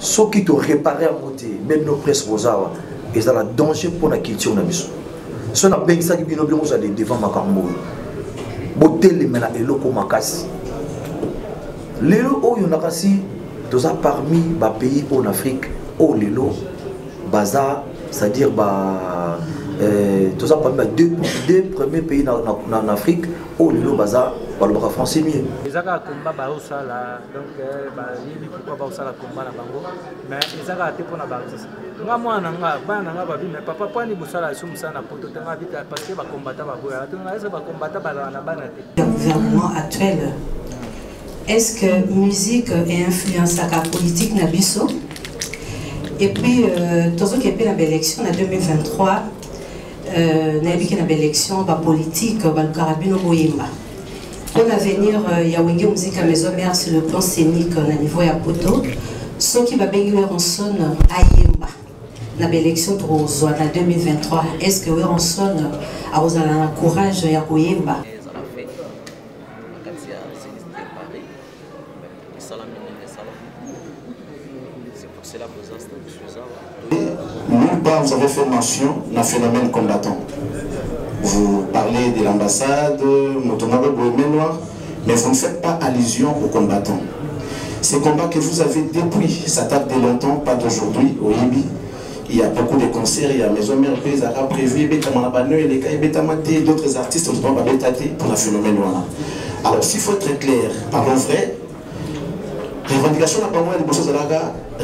ceux qui te réparent à monter, même nos presses rosawa, ils ont un danger pour la culture. Si on a bien ça qui vient devant ma cambo, beauté les mena et loko makasi. Les lots où il y en a aussi, parmi les pays en Afrique, où les lots, c'est-à-dire parmi les deux premiers pays en Afrique, où les lots, le français mieux. Les Aga combat baosala donc ni pourquoi baosala combat na bango mais les Aga te pour na artiste nga mwana nga bana nga babi mais papa pani bosala sumsa na poto tanga vite parce que ba combattant ba boya to na ba combattant ba na bana te. Le gouvernement actuel, est-ce que musique est influence à la politique na biso? Et puis tout ce qui est la belle élection en 2023 na biki na belle élection ba politique ba carabino boyemba. Pour l'avenir, il y a une musique à maison mère sur le plan scénique au niveau de Poto. Ce qui va bien en sonne à Yemba. La élection pour en 2023. Est-ce que on sonne à vous un courage à Yemba? Nulle part vous avez fait mention d'un phénomène combattant. Vous parlez de l'ambassade, mais vous ne faites pas allusion aux combattants. Ces combats que vous avez depuis, ça date de longtemps, pas d'aujourd'hui, au Libi. Il y a beaucoup de concerts, il y a Maison Mère Pézara prévu, d'autres artistes pour le phénomène. Alors, s'il faut être clair, parlons vrai, revendication n'a pas moins de choses de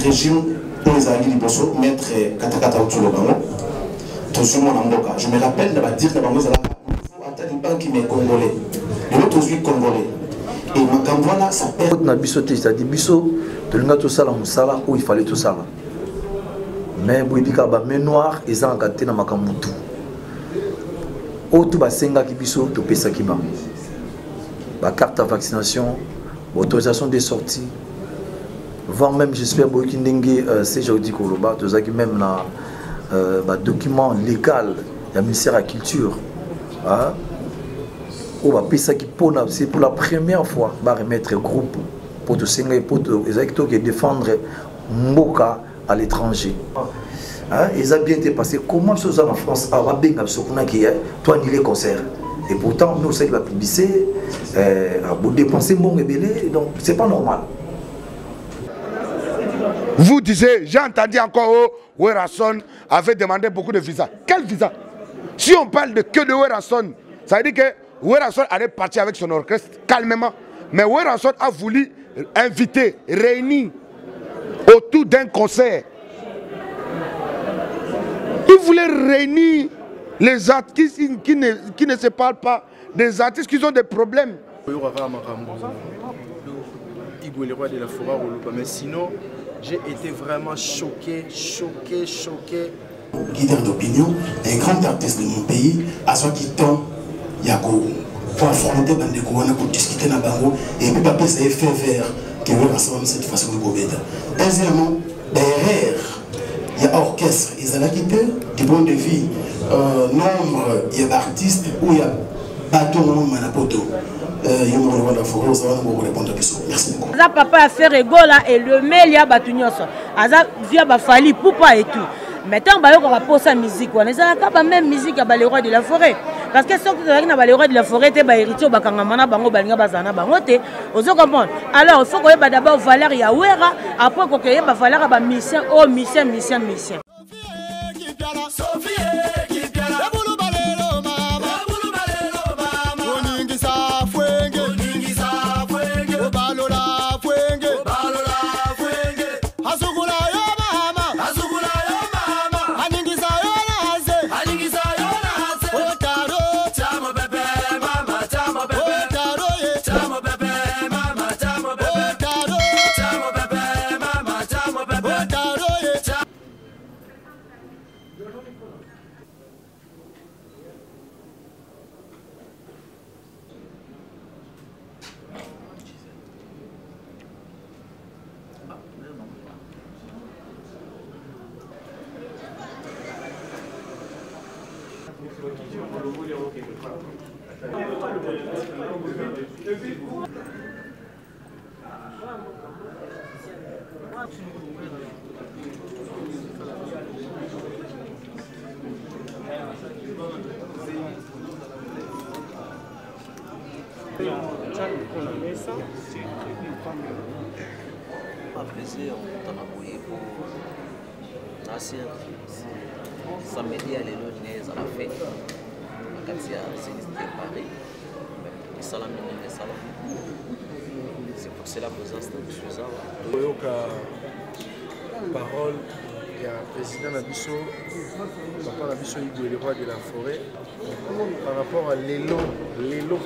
régime pour les alliés de maître Katakata Outulogamo. Je me rappelle de dire que les banques qui sont congolais, les autres sont congolais. Et ma ça perd. C'est-à-dire biso, tout ça où il fallait tout ça. Mais boibika ba mémoire ils ont gâté na makambutu. Otu ba senga ki biso to pesa ki ba. Ba carte de vaccination, autorisation des sorties. Voire même j'espère boiki ndenge c'est jodi koloba to zaki même na document légal du ministère de la Culture. C'est pour la première fois va remettre un groupe pour défendre Mboka à l'étranger. Ils ont bien été passés. Comment ça en France a bien toi ni les concerts. Et pourtant nous c'est la publicité pour dépenser mon rebelle donc c'est pas normal. Vous disiez, j'ai entendu encore Werason avait demandé beaucoup de visas. Quel visa? Si on parle de que de Werason, ça veut dire que Werason allait partir avec son orchestre calmement. Mais Werason a voulu inviter, réunir autour d'un concert. Il voulait réunir les artistes qui ne se parlent pas, des artistes qui ont des problèmes. Mais sinon, j'ai été vraiment choqué. Leader d'opinion, un grand artiste de mon pays, à ce qui tombe, il y a pour affronter pour discuter dans bango et puis papier c'est fait vert que vous rassemblez cette façon de gouverner. Deuxièmement, derrière, il y a orchestre, ils ont quitté du point de vue nombre, il y a d'artistes où il y a bateau non manapoto. Merci beaucoup. Papa a fait rigola et le mail y a batunyoso. Aza via bafali poupa et tout. Maintenant on va poser sa musique. On a pas même musique à les rois de la forêt. Parce que ceux qui sont les rois de la forêt, te ba héritier bakangamana bango balinga bazana bango te. Vous comprenez? Alors il faut qu'on ait d'abord valeur ya wera après qu'on ait ba valeur ba mission oh mission. plaisir samedi à l'élo à la fête Paris c'est pour cela que nous parole il y a président Nabiso, papa Nabiso Hugo, le roi de la forêt, par rapport à l'élo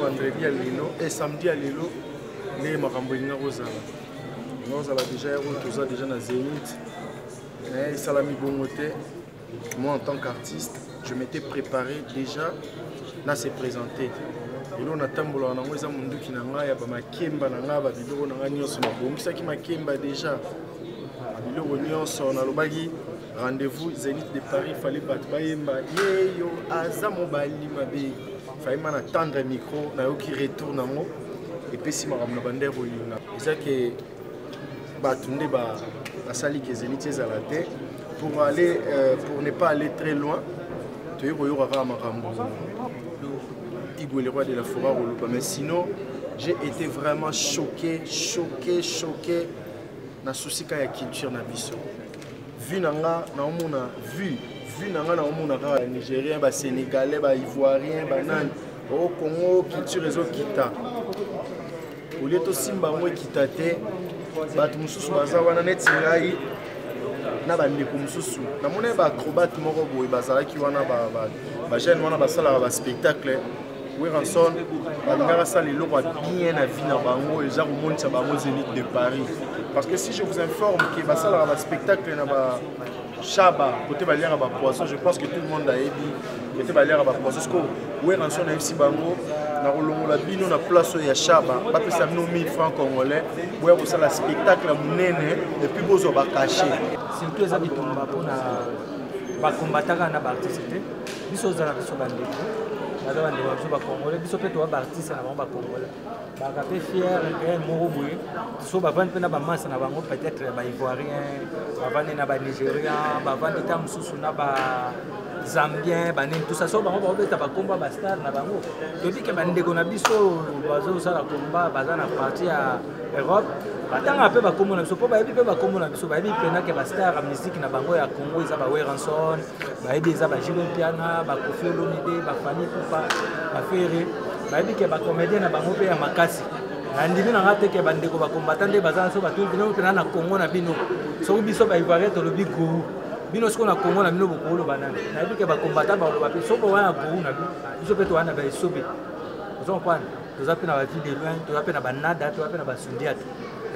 vendredi à l'élo et samedi à l'élo, les Maramboina Rosala. Nous avons déjà dans Zénith, et Salami Bongote. Moi en tant qu'artiste, je m'étais préparé déjà à se présenter. Et là on a tambola na ngoza mundu kinanga ya ba makemba na ngaba biloko na nganyoso na bongisa ki makemba déjà. Biloko nyonso na lobaki rendez-vous Zénith de Paris fallait battre bayemba yeyo aza mobali mabe fallait man attendre micro na yo qui retourne ngo et puis si makamna bander bolinga eza que batunde ba asali que Zénith ezalate pour aller pour ne pas aller très loin tu yo yo ra makambo Igwe le roi de la forêt mais sinon j'ai été vraiment choqué na souci ka ya culture na biso vu nanga na omona vu nanga na omona ka Nigérien ba Sénégalais ba Ivoirien ba nani au Congo culture ezo kita au to simba mo kita te batu mususu baza wana neti ngai na ba ndeko mususu na mona ba acrobat moko boye bazalaki wana ba jeune wana basala ba spectacle Ranson, bien à vie dans Bango et genre au monde ça Bango Zénith de Paris. Parce que si je vous informe que ça là va spectacle na Chaba côté balière à poisson, je pense que tout le monde a ébi côté balière à poisson. Parce que Ranson a aussi Bango na rolongo la bino na place ya Chaba, pas que ça nous 1000 francs congolais. Ouais pour ça la spectacle munene et puis bozo ba caché. Surtout les habitants pour na ba combattre na ba artiste. Biso za na biso bandeko. Nous avons des Congolais, nous sommes des artistes congolais. Nous sommes fiers de nous sommes peut-être des Ivoiriens, des Nigériens, des Zambiens, tout ça. Nous sommes des stars. Nous sommes des partie à l'Europe. Attends un peu ba komona biso po ba yebi pe ba komona biso ba yebi pena ke ba star musique na bango ya Congo eza ba Ranson ba yebi eza ba Jilo Piana ba Kofi Olomide ba Fani Kupa ba Ferré ba yebi ke ba comédien na bango pe ya makasi na ndimi na ngate ke bandeko ba combattant baza so ba tout bino pena na Congo na bino so biso ba Ivoirien to lobi go bino sko na Congo na bino bokolo banana na yebi ke ba combattant ba loba pe so bo wana go na biso pe to wana ba sobe ozo kwana toza pe na ba vie de loin toza pe na ba nada toza pe na ba sundiat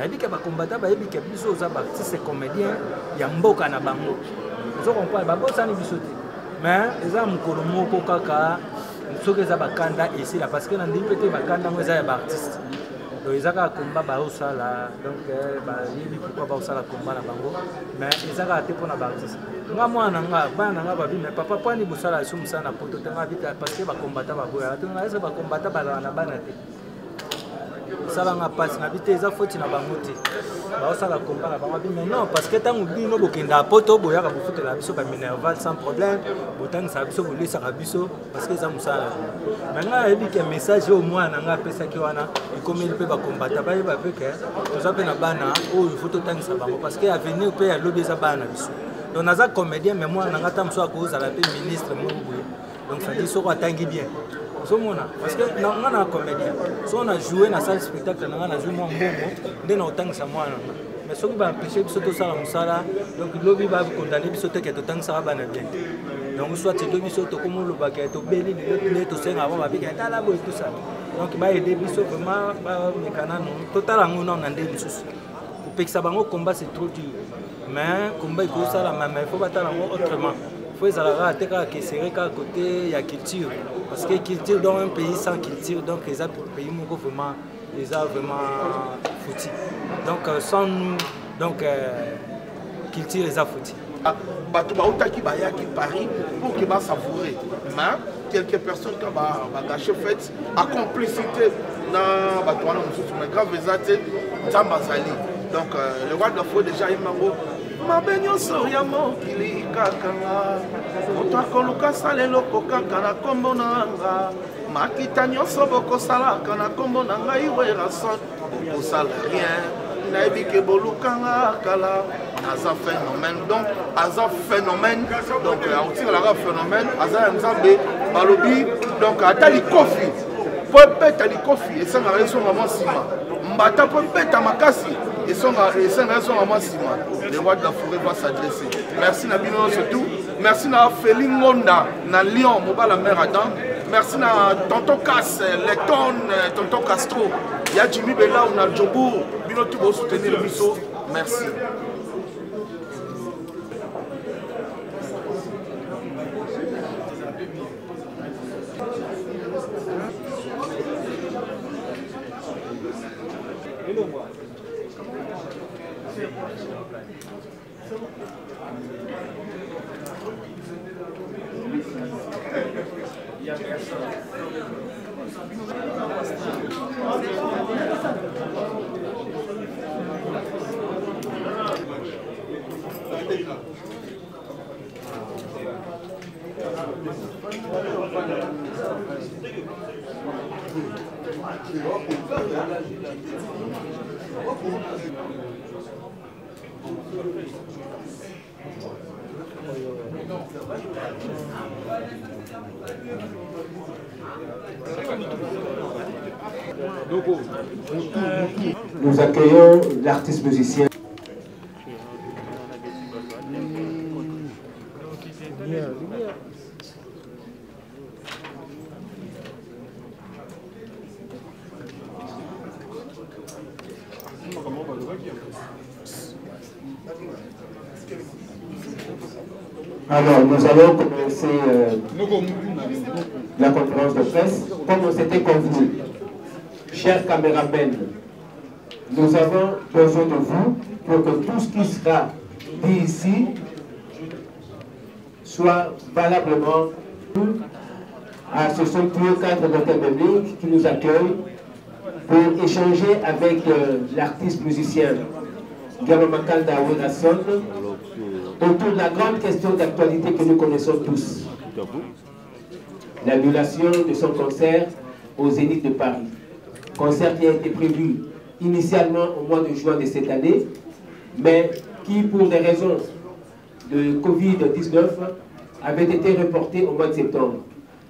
il y a des combattants qui sont des artistes comédiens, il y a un beau na bango. Vous comprenez, mais ils ont un colomo kokaka, ceux qui ont des kanda ici là parce que dans des petits kanda ils ont des artistes. Donc ils ont un combat baosa là, donc ils pourquoi baosa la combat na bango, mais ils ont até pour na artistes. Moi nanga bana babi mais papa pas ni bosala sum sana poto tanga vite parce que ba combattant ba boya, tanga eza ba combattant ba na bana te. Ça va passer na bité za foti na bangote ba ça la combat na bangote mais non parce que tant bino bokenda poto boya ka bofuta la biso ba minerval sans problème botang sa biso bolisa ka biso parce que za musala maintenant ebi ke message au moins na nga pesa ki wana comme il peut ba combattre ba ba pe ke to za pe na bana o il faut to tang sa bango parce que avenir pe ya lobi za bana biso donc naza comédien mais moi na nga tamso akoza la pe ministre mo boye donc ça dit so ko tangi bien. Parce que nous sommes un comédien. Si on a joué dans la spectacle, on a joué dans le temps. Mais si on a empêché de faire ça, donc le lobby va condamner de faire ça. Donc soit tu dois faire comme le baguette, tu bénis les tout ça avant avec un tout ça. Donc il va aider vraiment total en on a des soucis. Pour que ça va combat c'est trop dur. Mais combat il faut ça la même, il faut battre autrement. Il faut que c'est à côté il y a culture parce que culture dans un pays sans culture donc les pays vraiment foutu donc sans nous donc culture les a foutu bato bautaki bayaki Paris pour que ba savourer mais quelques personnes qui ba gâcher fait à complicité na bato wana mususu mais grave ezate nzamba zali Donc le roi de la forêt déjà imango mabe nyonso ya mokili kaka nga moto akoluka sala eloko kaka na kombo na nga makita nyonso bokosalaka na kombo na ngai Werason bokosala rien nayebi ke bolukanga kala aza phénomène donc aza phénomène donc aotikalaka phénomène aza ya nzambe balobi donc ata likofi po ebeta likofi esengaka esonga mwa nsima mbata po ebeta makasi esengaka esonga mwa nsima. Le roi de la forêt va s'adresser. Merci na bino surtout. Merci na Feli Ngonda na Lyon mobala mère Adam. Merci na tonton Cass Letton tonton Castro ya Jimmy Bella ou na Djobour bino tout pour soutenir le biso. Merci. Nous accueillons l'artiste musicien. Alors, nous allons commencer la conférence de presse comme on s'était convenu. Chers caméramens, nous avons besoin de vous pour que tout ce qui sera dit ici soit valablement à ce somptueux cadre d'hôtel public qui nous accueille pour échanger avec l'artiste musicien Gamamakanda Werason autour de la grande question d'actualité que nous connaissons tous. L'annulation de son concert au Zénith de Paris. Concert qui a été prévu initialement au mois de juin de cette année, mais qui, pour des raisons de Covid-19, avait été reporté au mois de septembre.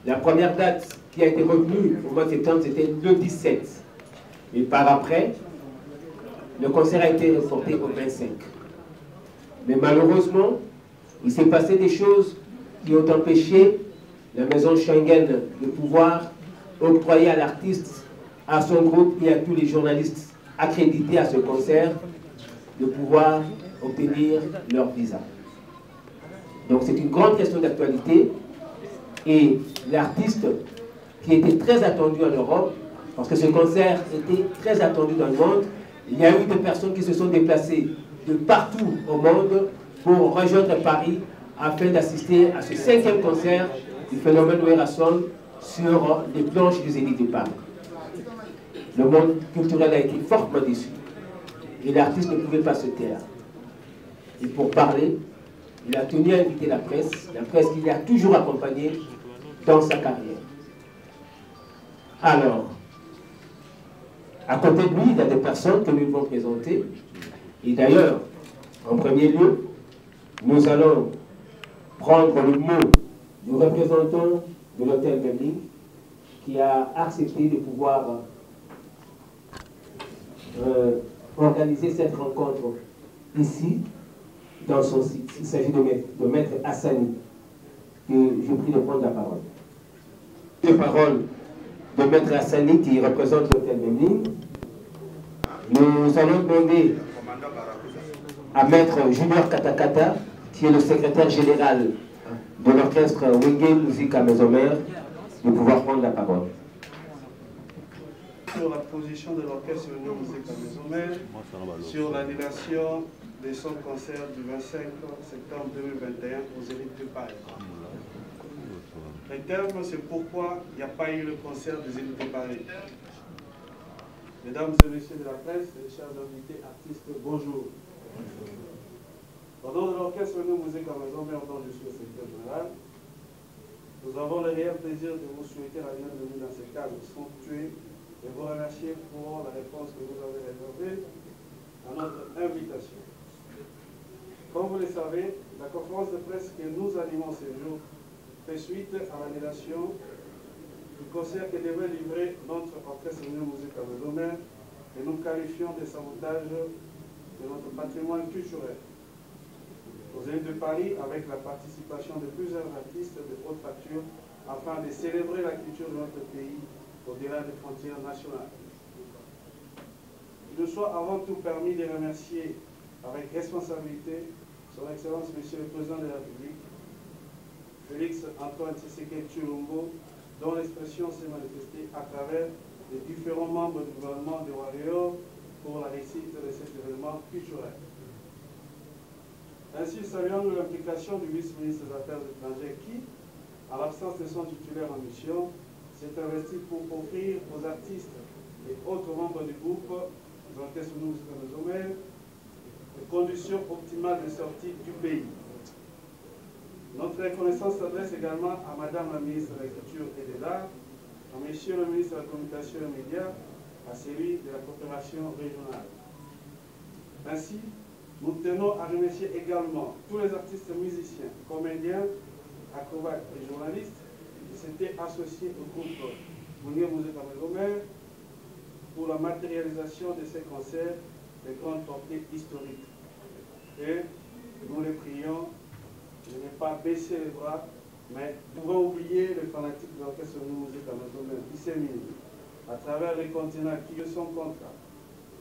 La première date qui a été retenue au mois de septembre, c'était le 17. Et par après, le concert a été reporté au 25. Mais malheureusement, il s'est passé des choses qui ont empêché la maison Schengen de pouvoir octroyer à l'artiste, à son groupe et à tous les journalistes accrédités à ce concert de pouvoir obtenir leur visa. Donc c'est une grande question d'actualité et l'artiste qui était très attendu en Europe, parce que ce concert était très attendu dans le monde, il y a eu des personnes qui se sont déplacées de partout au monde pour rejoindre Paris afin d'assister à ce 5e concert du phénomène Werason sur les planches du Zénith de Paris. Le monde culturel a été fortement déçu et l'artiste ne pouvait pas se taire. Et pour parler, il a tenu à inviter la presse qui l'a toujours accompagné dans sa carrière. Alors, à côté de lui, il y a des personnes que nous devons présenter. Et d'ailleurs, en premier lieu, nous allons prendre le mot du représentant de l'hôtel Memling qui a accepté de pouvoir organiser cette rencontre ici, dans son site. Il s'agit de Maître Hassani, que je prie de prendre la parole. La parole de Maître Hassani qui représente l'hôtel Memling. Nous allons demander à Maître Junior Katakata, qui est le secrétaire général de l'orchestre Wenge Musique à Maison-Mère, de pouvoir prendre la parole. Sur la position de l'orchestre Wenge Musique à Maison-Mère, sur l'annulation de son concert du 25 septembre 2021 au Zénith de Paris. Le terme, c'est pourquoi il n'y a pas eu le concert du Zénith de Paris. Mesdames et messieurs de la presse, chers invités, artistes, bonjour. Au nom de l'orchestre New Musique à Maison, mais dont je suis le secrétaire général, nous avons le réel plaisir de vous souhaiter la bienvenue dans ce cadre somptueux et vous remercier pour la réponse que vous avez réservée à notre invitation. Comme vous le savez, la conférence de presse que nous animons ce jour fait suite à l'annulation du concert que devait livrer notre orchestre New Musique à Maison, et nous qualifions de sabotage de notre patrimoine culturel. Aux Zénith de Paris, avec la participation de plusieurs artistes de haute facture, afin de célébrer la culture de notre pays au-delà des frontières nationales. Il nous soit avant tout permis de remercier avec responsabilité Son Excellence Monsieur le Président de la République, Félix Antoine Tshisekedi Tshilombo, dont l'expression s'est manifestée à travers les différents membres du gouvernement de Warriors pour la réussite de cet événement culturel. Ainsi, saluons l'implication du vice-ministre des Affaires étrangères qui, à l'absence de son titulaire en mission, s'est investi pour offrir aux artistes et autres membres du groupe de l'orchestre New Musique à Maison des conditions optimales de sortie du pays. Notre reconnaissance s'adresse également à Madame la ministre de la Culture et de l'Art, à Monsieur le ministre de la Communication et des Médias, à celui de la coopération régionale. Ainsi, nous tenons à remercier également tous les artistes musiciens, comédiens, acrobates et journalistes qui s'étaient associés au groupe New Musique à Maison pour la matérialisation de ces concerts de grande portée historique. Et nous les prions de ne pas baisser les bras, mais nous pouvons oublier les fanatiques de l'orchestre New Musique à Maison disséminés à travers les continents qui sont contrats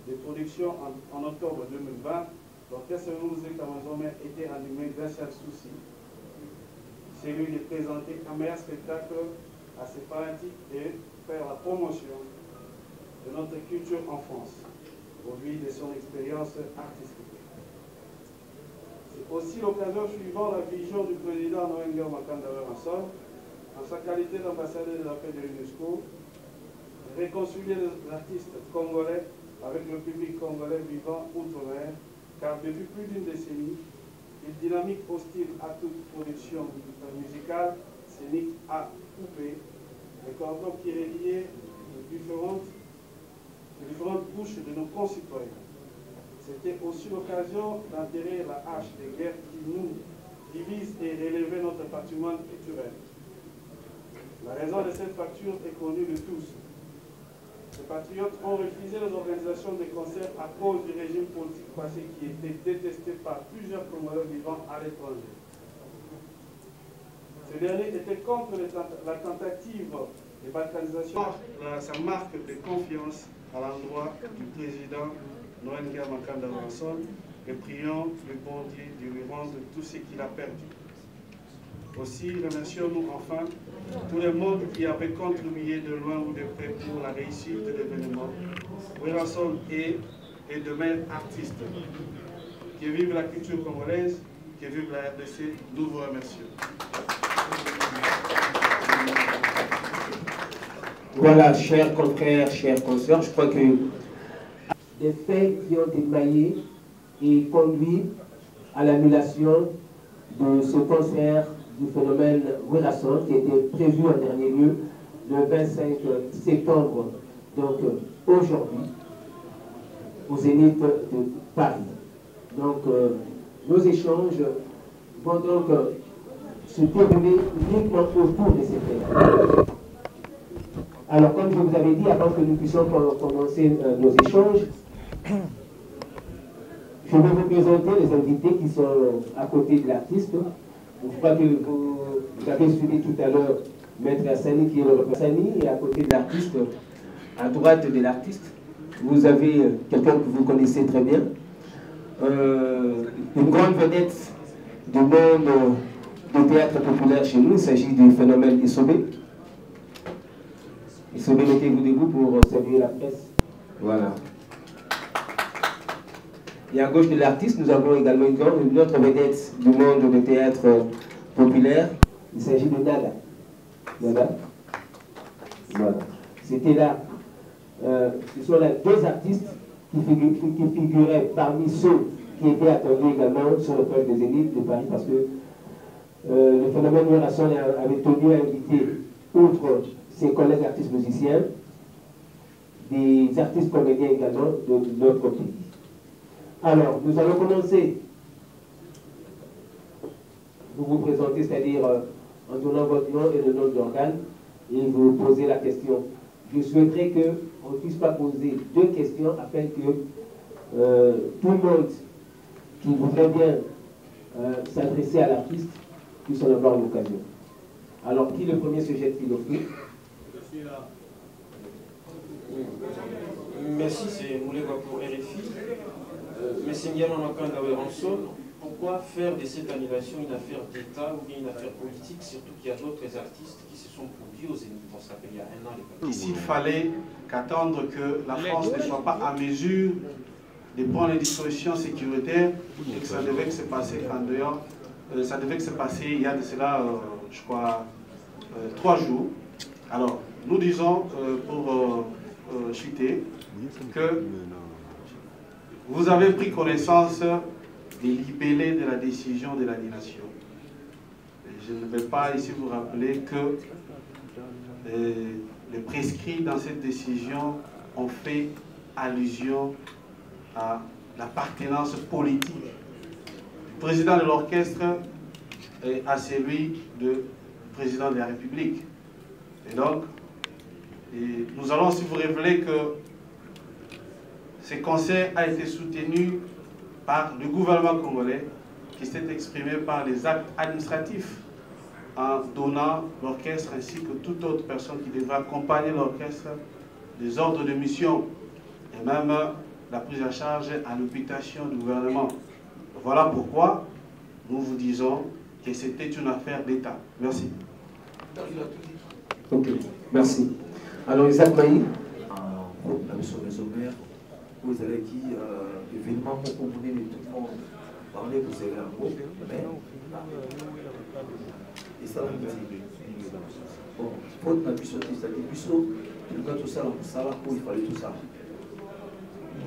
de production en octobre 2020. L'orchestre New Musique à Maison était animé d'un seul souci, celui de présenter un meilleur spectacle à ses fanatiques et faire la promotion de notre culture en France, au vu de son expérience artistique. C'est aussi l'occasion suivant la vision du président Noël Makanda Ranson, en sa qualité d'ambassadeur de la paix de l'UNESCO, de réconcilier les artistes congolais avec le public congolais vivant outre-mer, car depuis plus d'une décennie, une dynamique hostile à toute production musicale, scénique à couper, les cordons qui reliaient les différentes couches de nos concitoyens. C'était aussi l'occasion d'enterrer la hache des guerres qui nous divise et relever notre patrimoine culturel. La raison de cette fracture est connue de tous. Les patriotes ont refusé les organisations de concerts à cause du régime politique passé qui était détesté par plusieurs promoteurs vivant à l'étranger. Ce dernier était contre la tentative de balkanisation. Sa marque de confiance à l'endroit du président Noël Makanda Ranson et prions le bon Dieu de lui rendre tout ce qu'il a perdu. Aussi, remercions-nous enfin tout le monde qui avait contribué de loin ou de près pour la réussite de l'événement. Ranson est demain artiste. Que vive la culture congolaise, que vive la RDC, nous vous remercions. Voilà, chers confrères, chers consoeurs, je crois que des faits qui ont émaillé et conduit à l'annulation de ce concert du phénomène Ranson qui était prévu en dernier lieu le 25 septembre, donc aujourd'hui, au Zénith de Paris. Donc nos échanges vont donc se dérouler uniquement autour de ces faits. Alors, comme je vous avais dit, avant que nous puissions commencer nos échanges, je vais vous présenter les invités qui sont à côté de l'artiste. Je crois que vous avez suivi tout à l'heure Maître Hassani qui est le représentant, et à côté de l'artiste, à droite de l'artiste, vous avez quelqu'un que vous connaissez très bien, une grande vedette du monde du théâtre populaire chez nous. Il s'agit du phénomène Issobé. Issobé, mettez-vous debout pour saluer la presse. Voilà. Et à gauche de l'artiste, nous avons également une autre vedette du monde du théâtre populaire. Il s'agit de Nada. Nada. Voilà. C'était là ce sont les 2 artistes qui figuraient parmi ceux qui étaient attendus également sur le peuple des Zénith de Paris, parce que le phénomène Werason avait tenu à inviter, outre ses collègues artistes musiciens, des artistes comédiens également de notre pays. Alors, nous allons commencer. Vous présenter, c'est-à-dire en donnant votre nom et le nom d'organe, et vous poser la question. Je souhaiterais qu'on ne puisse pas poser 2 questions afin que tout le monde qui voudrait bien s'adresser à l'artiste puisse en avoir l'occasion. Alors, qui le premier se jette-t-il au feu? Merci, c'est Moulega pour RFI. Messengiano Makanda Weranson, pourquoi faire de cette annulation une affaire d'État ou bien une affaire politique, surtout qu'il y a d'autres artistes qui se sont produits aux Zénith pour s'appeler il y a 1 an. S'il fallait qu'attendre que la France ne soit pas à mesure de prendre les dispositions sécuritaires et que ça devait se passer en dehors, ça devait se passer il y a de cela, je crois, 3 jours. Alors, nous disons pour chuter que vous avez pris connaissance des libellés de la décision de l'annulation. Je ne vais pas ici vous rappeler que les prescrits dans cette décision ont fait allusion à l'appartenance politique du président de l'orchestre et à celui du président de la République. Et donc, nous allons aussi vous révéler que ce concert a été soutenu par le gouvernement congolais qui s'est exprimé par les actes administratifs en donnant l'orchestre ainsi que toute autre personne qui devra accompagner l'orchestre des ordres de mission et même la prise en charge à l'habitation du gouvernement. Voilà pourquoi nous vous disons que c'était une affaire d'État. Merci. Ok, merci. Alors Isaac Maï. Vous avez qui événement pour communiquer tout le monde parler vous avez un groupe mais et ça va bon faute na biso c'est-à-dire biso tout ça pour il fallait tout ça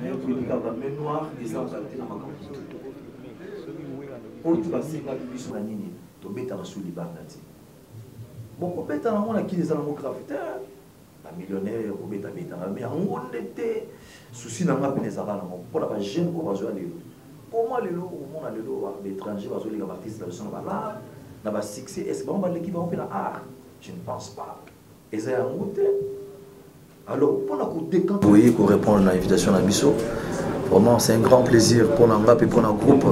mais pour dire la mémoire des ans dans ma campagne pour tout passer na biso na nini to beta na sous libandati bon ko beta na mona qui les amours grave millionnaire ou beta mais on était souci n'a pas bien ça là pour la jeune ko bazo aller pour moi lelo on a lelo l'étranger bazo les artistes là sont là na ba succès est-ce qu'on va l'équipe on fait la art je ne pense pas et ça a monté alors pour la coup décant oui pour répondre à l'invitation à Bisso vraiment c'est un grand plaisir pour l'Angap et pour notre groupe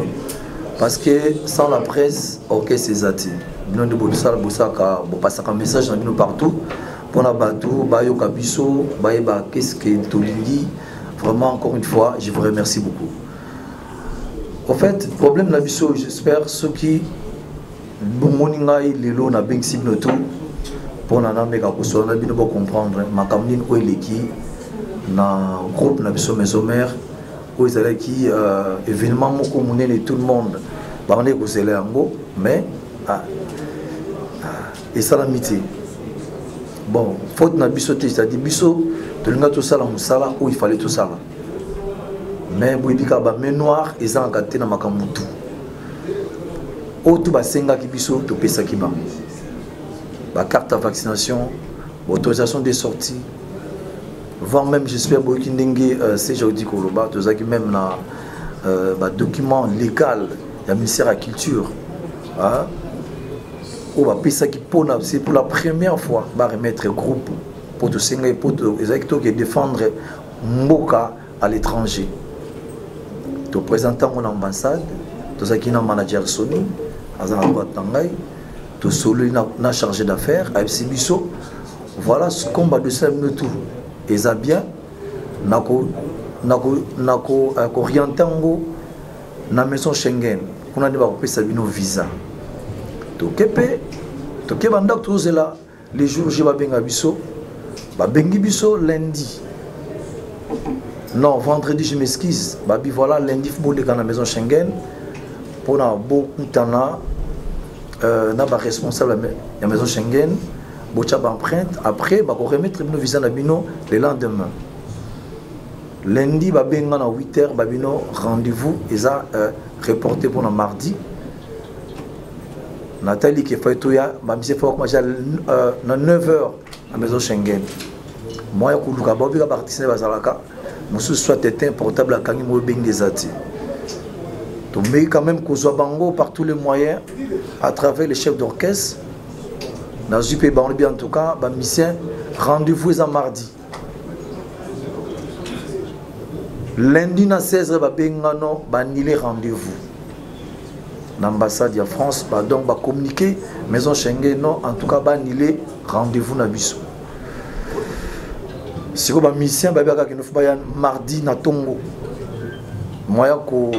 parce que sans la presse OK c'est zati nous de Bolsal Bosaka bon passer un message dans nous partout pour la bateau, Bayo Kabiso, Baïba, qu'est-ce que Tolindi. Vraiment, encore une fois, je vous remercie beaucoup. En fait, problème de Nabiso, j'espère, ceux qui, bon, moningaï, les lots, n'a bien cible tout, pour n'en amener qu'à cause, on a bien comprendre, ma cameline, où il est qui, dans le groupe Nabiso Mesomère, où ils allaient qui, événement, mon communé, et tout le monde, on est que les ango, mais, et ça l'amitié. Bon, faute na biso te, c'est-à-dire biso, de l'inga tout ça la moussala où il fallait tout ça là. Mais bouibika ba mémoire ils ont gâté na makamutu. O tout ba senga ki biso to pesa ki ba. Ba carte à vaccination, autorisation des sorties. Voire même j'espère boy ki ndenge c'est jodi koloba to zaki même na ba document légal ya ministère de la culture. Hein? C'est pour la première fois va remettre un groupe pour tout défendre Mboka à l'étranger. Tu présentes mon ambassade, tu as un manager Sony, tu as chargé d'affaires, voilà ce combat de 5 minutes. Et ça bien, orienté na maison Schengen, on a dit que visa. Toké bandak tous là les jours je vais benga biso ba bengi biso lundi non vendredi je m'excuse babi voilà lundi faut aller dans la maison Schengen pour na beaucoup tana na ba responsable de la maison Schengen bocha ba empreinte après ba ko remettre nos visa na bino le lendemain lundi babenga na 8h babino rendez-vous eza reporté pour na mardi Nathalie qui fait tout ya bamisi faut commencer na 9h à maison Schengen moi ko luka ba bika participer bazalaka musu soit éteint portable à kangi mo bengi zati to mais quand même ko zo bango par tous les moyens à travers les chefs d'orchestre na jupe bango bien en tout cas ba mission rendez-vous à mardi lundi na 16h babenga no banile rendez-vous l'ambassade de France donc va communiquer maison Schengen non en tout cas banile rendez-vous na biso si ko ba mission ba baka kino fuba mardi na Tongo moya ko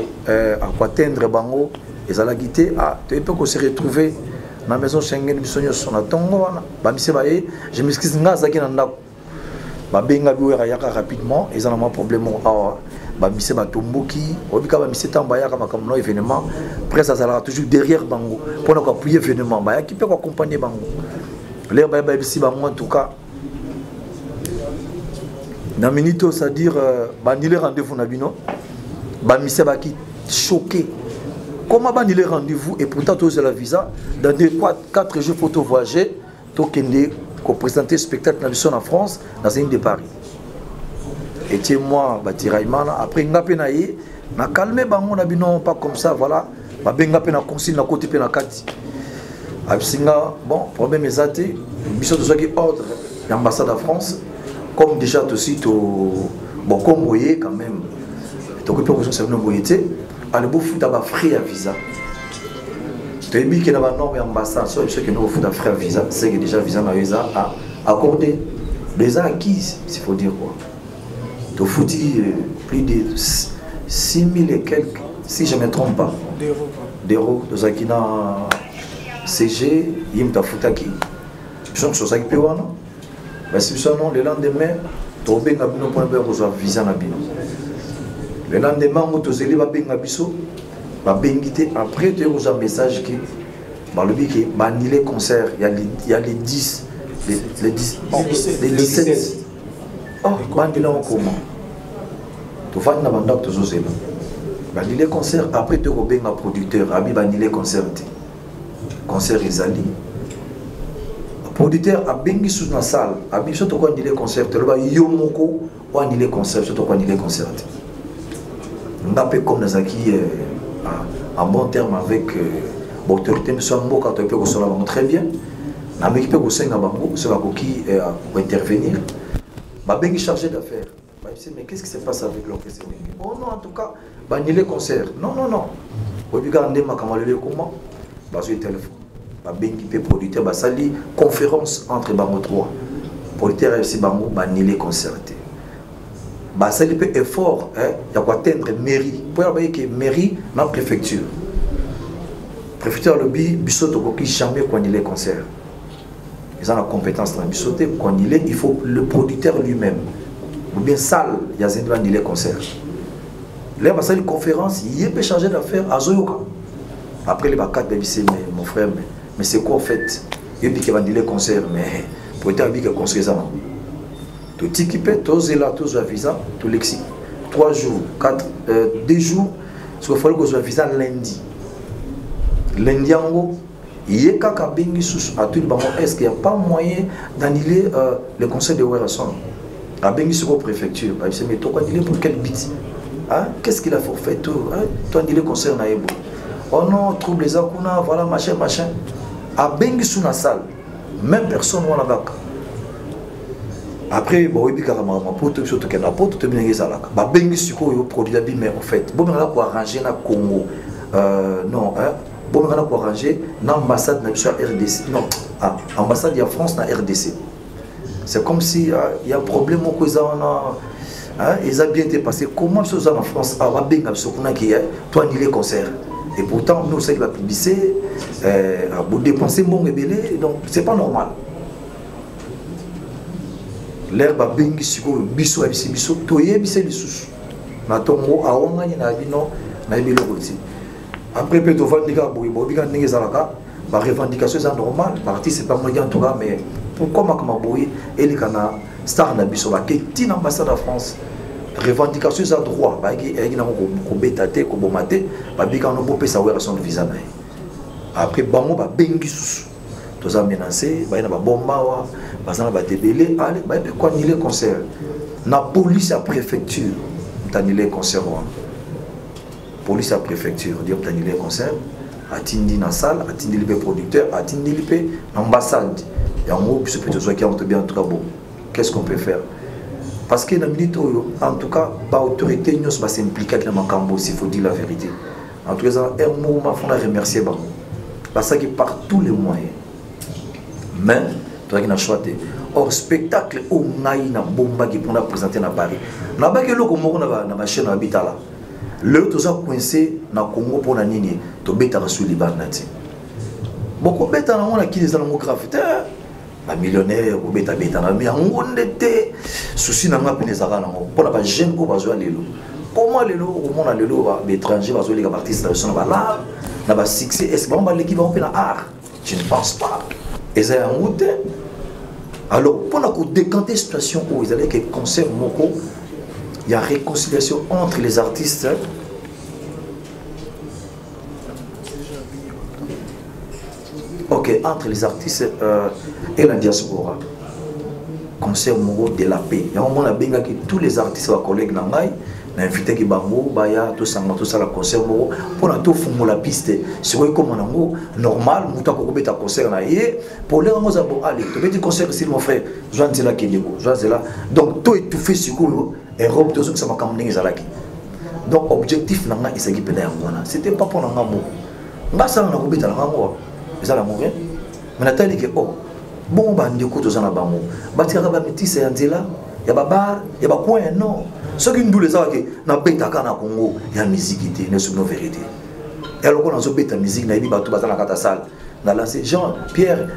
atteindre bango ezala guité a te peut ko se retrouver na maison Schengen biso nyoso na Tongo wana ba mission ba je m'excuse ngaza ki na ndako ba benga biwera yaka rapidement ezana ma problème awa ba mission ba tomboki obika ba mission tamba yaka makamno événement après ça sera toujours derrière bango pour nous appuyer événement ba qui peut accompagner bango l'air ba bisi bango en tout cas na minute c'est-à-dire banile rendez-vous na bino ba mission ba qui choqué comment banile rendez-vous et pourtant tous la visa dans 4 jours photo voyager to kende ko présenter spectacle na mission en France dans une de Paris et tiens moi batiraimana après ngapé na ye na calmer bango na bino pas comme ça voilà ba benga pe na consigne na côté pe na kati absinga bon problème ezate biso to qui ordre l'ambassade de France comme déjà aussi to bon comme voyez quand même to ko pe ko se no boyete ale bo futa ba frais à visa to ebi ke na ba norme ambassade so ce que no futa frais à visa c'est que déjà visa na visa a accordé déjà acquis s'il faut dire quoi to futi plus de 6000 et quelques si je ne me trompe pas d'euros de zakina CG yimta futaki donc so saki pewana ba si non le lendemain to benga bino pour besoin visa na bino le lendemain moto zeli ba benga biso ba bengité après te un message qui ba lobi ki banile concert il y a les 10 les 17 oh bandila en comment to fani na banda to zozela banile concert après te ko benga producteur abi banile concert ezali producteur a bengi sous na salle abi so to ko andile concert le ba yomoko o andile concert so to ko andile concert Mbappé comme Nazaki en bon terme avec l'autorité mais soit mboka to pe ko sola bango très bien na meki pe ko senga bango so ba ko ki intervenir ba bengi chargé d'affaires ba mais qu'est-ce qui se passe avec l'orchestre oh non en tout cas ba annulé concert non obiga ndema kama le comment ba sur téléphone ba bengi pe producteur ba sali conférence entre bango 3 producteur FC bango ba annulé concerté ba sali pe effort ya ko atteindre mairie pour ba que mairie na préfecture le bisoto ko ki jamais ko annuler concert ils ont la compétence dans bisoté ko annuler il faut le producteur lui-même ou bien salle ya zendo annuler concert là ba sali conférence il peut changer d'affaire azoyoka après les ba 4 BBC mais mon frère mais c'est quoi en fait il dit qu'il va annuler concert mais producteur dit que concert ça tout équipé tous là tous à visa tout lexi 3 jours 4 2 jours il faut que soit visa lundi L'indiango, il y a kaka bengi sous à tout le monde. Est-ce qu'il n'y a pas moyen d'annuler le conseil de Werason à bengi sur la préfecture? Il se met toi annuler pour quel but? Qu'est-ce qu'il a fait tout? Toi annuler le conseil naïbo. Oh non, trouble les akuna, voilà machin. À bengi sous la salle, même personne ne va après, bon, il y a ma pote, surtout qu'elle a pote, tu bien les alaka. Bah bengi sur quoi produit d'habit, mais en fait, bon, on a pour arranger na Congo. Non, bon, on a pour arranger l'ambassade de RDC. Non, l'ambassade de France na RDC. C'est comme si il y a un problème au Kouzan. Ils ont bien été passés. Comment ça en France a bien qui est toi annuler le concert. Et pourtant, nous, c'est la publicité, vous dépensez bon et belé, donc c'est pas normal. L'herbe a bien qui se biso, toye, bissé les sous. Na tongo, a on a bino, na bino aussi. Après, peut-être la revendication est normale, parti c'est pas moyen en tout cas, mais pourquoi ma boui et les cana star na biso qui est l'ambassade de France revendication eza droit bayaki nango kobeta te koboma te babika no bopesa weration de visa na ye après bango babengi susu toza menacé baye na babomba awa baza na badebele ale bayebi koannule concert na police ya préfecture mtanile concert wana police ya préfecture dire mtanile concert atindi na salle atindili mpe producteur atindili mpe ambassade yango biso mpe tozwaki yango tobi en tout cas bon qu'est-ce qu'on peut faire parce que na minute en tout cas baautorité nyonso basimpliquaki na makambo aussi, il faut dire la vérité. En tout cas un mouvement fona remercier bango basaki par tous les moyens mais tozaki na choix te. Or spectacle o ngai na bombaki mpona présenter na Paris nabaki eloko moko na bachaîne na bitala le toza coincé na Congo mpona nini tobetaka sur Liban na ti bokobeta nango na kili eza nango grave te bamillionnaire kobeta na mi yango nde te souci na nga pene ezalaka nango mpona bajeune oyo bazwa lelo comment lelo okomona lelo baétranger bazoleka baartiste na biso na balare na basuccès est ce bango baleki bango mpe na art je ne pense pas eza yango te. Alors, pour décanter la situation où ils allaient que concert Moko, il y a réconciliation entre les artistes. Ok, entre les artistes et la diaspora. Concert Moko de la paix. Il y a un moment où tous les artistes, les collègues n'angaï, na invité qui bango baya tout ça la concert moko pour na to fungo la piste c'est vrai comme nango normal muta ko beta concert na ye pour les ngo za bo allez to beti concert ici mon frère Joan Zela Kendeko Joan Zela donc to étouffé sikoyo et robe to ça makam ndenge zalaki donc objectif nanga isaki pena yango na c'était pas pour nanga mo ngasa na ko beta nanga mo ezala mo rien mais natali que oh bon ba ndeko to za na bango batika ba métisse ya Nzela ya babar ya ba coin non. Ce qui nous les a dit, na beta kana Congo, il y a musique qui est une vérité. Et alors qu'on a zo beta musique, na ibi batou bata na kata salle, na lancé Jean Pierre,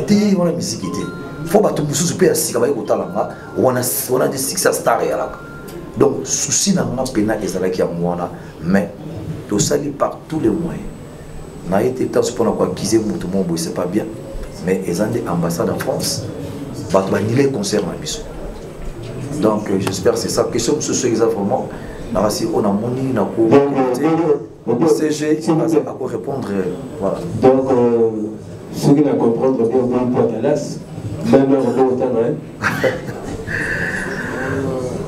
ti on a musique qui est. Faut batou mususu pe asika ba yekota langa, on a des succès stars ya la. Donc souci na nga pena ezalaki ya mwana, mais to sali par tous les moyens. Na été temps pour quoi kiser mutu mombo c'est pas bien, mais ezande ambassade en France. Batou ba nile concert na biso. Donc j'espère que c'est ça. Question sur ce exactement. On a moni, on a pour CG, à quoi répondre. Voilà. Donc, ceux qui n'ont comprendre bien, on peut être à l'as. Même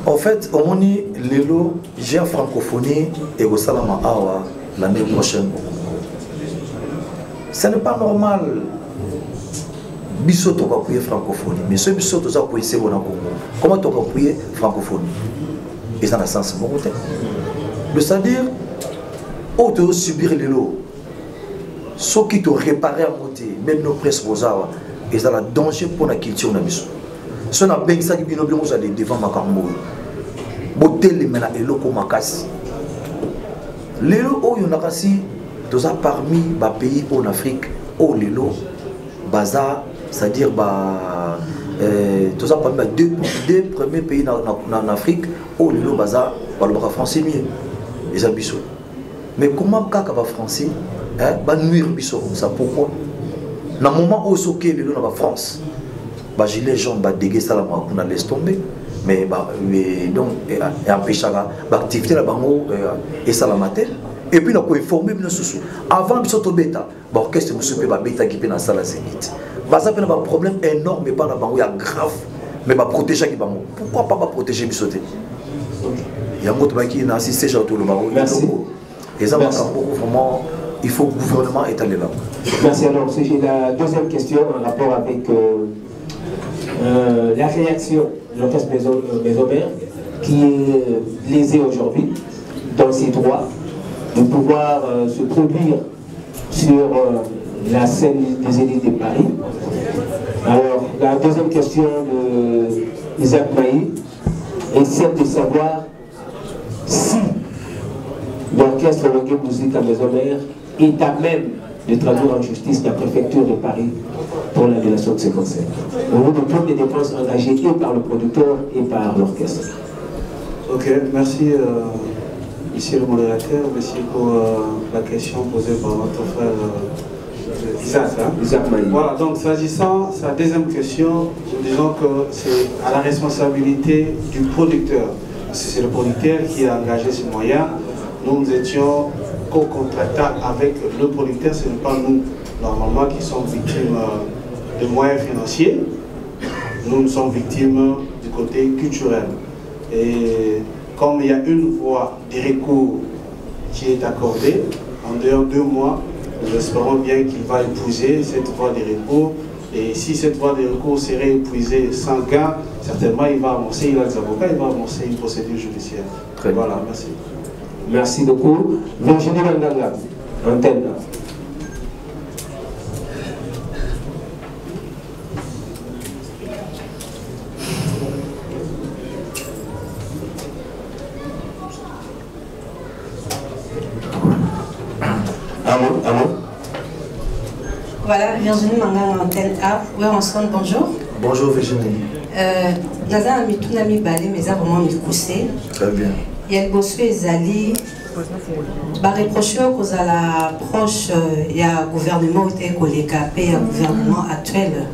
en fait, au moni, Lelo, j'ai en francophonie et au Salama Awa l'année prochaine. Ce n'est pas normal. Biso toka appuyer francophonie mais ce biso toza appuyer c'est bon Congo comment toka appuyer francophonie et ça n'a sens bon côté c'est-à-dire au de subir les lots ceux qui te réparer à monter même nos presses rosawa et ça la danger pour la culture na biso ce na ben ça qui bino bien vous allez devant makambo beauté les mena eloko makasi lelo o yonakasi toza parmi ba pays en Afrique au lelo baza c'est-à-dire tout ça parmi deux premiers pays en Afrique où le baza le français mieux les abissaux mais comment kaka ba français ba nuire biso ça pourquoi dans le moment où soké le na France ba gilet jaune ba dégué ça la on a laisse tomber mais donc et empêcher ba activité la bango et ça la matin et puis on a informé bien sous avant biso to beta ba orchestre musu pe ba beta qui pe na sala Zénith bah ça fait un problème énorme mais pas la bango ya grave mais bah protéger qui bango pourquoi pas protéger bisoté il y a un autre qui n'a assisté sur tout le bango et ça va vraiment il faut que le gouvernement étaler là. Merci. Alors j'ai la deuxième question en rapport avec la réaction de l'orchestre Maison-Mère qui est lésé aujourd'hui dans ses droits de pouvoir se produire sur la scène des élites de Paris. Alors, la deuxième question de Isaac Maï est celle de savoir si l'orchestre Reggae Musique à Maison-Mère est à même de traduire en justice la préfecture de Paris pour l'annulation de ces concerts. On vous demande des dépenses engagées et par le producteur et par l'orchestre. Ok, merci. Monsieur le modérateur, merci pour la question posée par votre frère Isaac. Voilà, donc s'agissant de sa deuxième question, disons que c'est à la responsabilité du producteur. c'est le producteur qui a engagé ces moyens. Nous étions co-contractants avec le producteur, ce n'est pas nous, normalement, qui sommes victimes de moyens financiers. Nous sommes victimes du côté culturel. Et comme il y a une voie de recours qui est accordée, en dehors de 2 mois, nous espérons bien qu'il va épuiser cette voie de recours. Et si cette voie de recours serait épuisée sans gain, certainement il va amorcer, il a des avocats, il va amorcer une procédure judiciaire. Très bien. Voilà, merci. Merci beaucoup. Virginie Mandanga, antenne. Voilà, Virginie Manganga, antenne A. Oui, on sonne, bonjour. Bonjour Virginie. Naza Amitunami Balé, mais ça vraiment m'écouter. Très bien. Il y a le bossu Ezali. Reprocher que la proche il y a gouvernement et gouvernement actuel.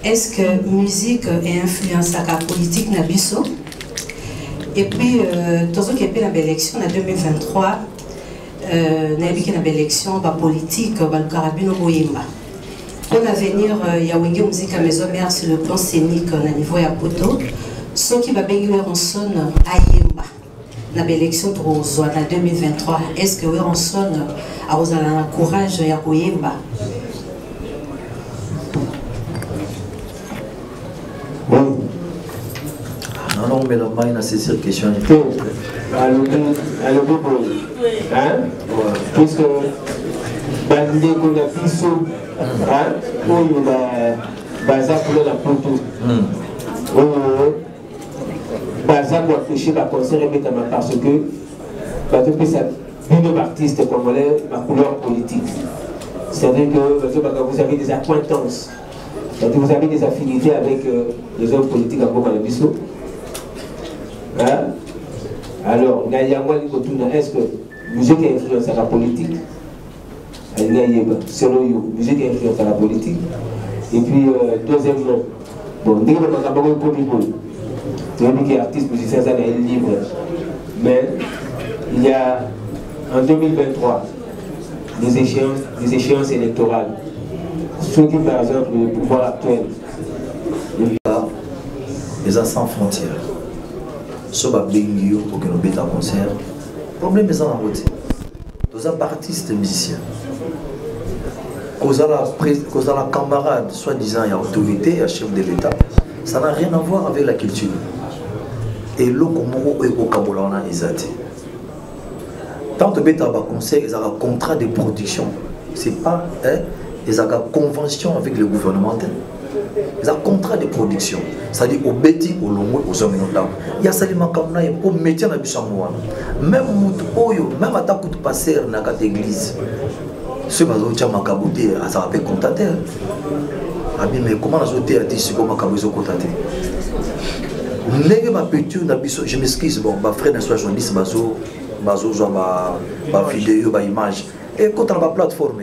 Est-ce que musique est influence à la politique nabiso? Et puis tout ce qui est la élection en 2023. Une élection politique, le carabino Boyemba. Pour l'avenir, il y a une musique à maison mère sur le plan scénique au niveau de Poto. Ce qui va bien en sonne à Yemba. Dans l'élection en 2023, est-ce que on sonne à un courage à Boyemba? Non, mais la main a saisi question. Alors, hein? Puisque bandé qu'on a pissé, hein? Où il a basé pour la photo. Basé pour afficher la concert parce que depuis ça, une artiste congolais, ma couleur politique. C'est-à-dire que vous avez des acquaintances, vous avez des affinités avec les hommes politiques à Bokalabissou. Hein? Alors, est-ce que la musique influence à la politique? Selon vous, la musique influence à la politique. Et puis, deuxièmement, bon, dès que vous avez artiste, musicien, ça est libre. Mais il y a en 2023 des échéances électorales. Ceux qui, par exemple, le pouvoir actuel. Les sans frontières. So ba bengi yo pour que nous bêta concert. Problème est en route. Tous les artistes musiciens. Cause à la camarade, soi-disant il y a autorité, il y a chef de l'État. Ça n'a rien à voir avec la culture. Et l'okomoro et okabolana ezati. Tant que bêta ba concert, ils ont un contrat de production. C'est pas ils ont une convention avec le gouvernement. Ils ont un contrat de production. C'est-à-dire au Béti, au Longo, aux hommes il y a seulement comme ça pour mettre dans le même Oyo, même à ta coup de passer dans cette église. Ce que vous avez makabouté, ça va pas contenter. Mais comment vous avez dit comment vous avez contacté? Je m'excuse, bon, ma frère ne soit journaliste, bazo ma vidéo, ma image. Et quand on a la plateforme,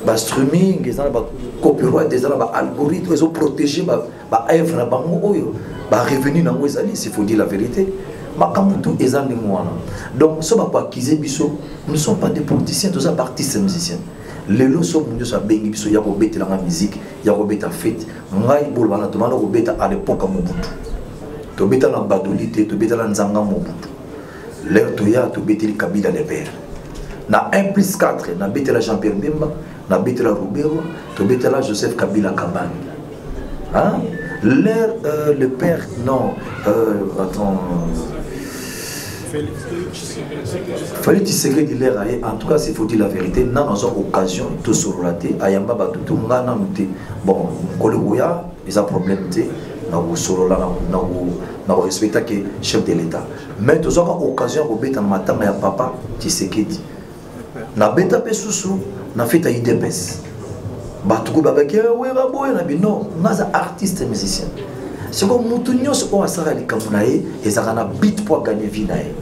le streaming, les copyright, les algorithmes, ils ont protégé les œuvres, les revenus dans les années, il faut dire la vérité. Donc, ce n'est pas qu'ils nous ne sommes pas des politiciens, nous sommes artistes et musiciens. Les lots sont venus sur la musique, il y a la musique, il y a la fête. Il y a à l'époque à Mobutu. Il y a la badolité, il y a la nzanga Mobutu. L'air toya, il y a le Kabila de Père. Na 1+4, na bête la Jean-Pierre Bemba, na bête la Roubero, to bête la Joseph Kabila Kabani. Hein? L'air, le père, non, attends. Fallait Tshisekedi l'air, en tout cas, s'il faut dire la vérité, nous avons occasion de se relater. Ayamba Batutu, nous avons bon, Kologoya, ils ont problème, nous avons respecté que chef de l'État. Mais nous avons occasion de mettre en matin à papa Tshisekedi. Na beta pe susu na feta IDPS batuku babaki we baboye na bino ngaza artiste musicien c'est comme mutu nyonso o asara likambo na ye ezaka na beat pour gagner vie na ye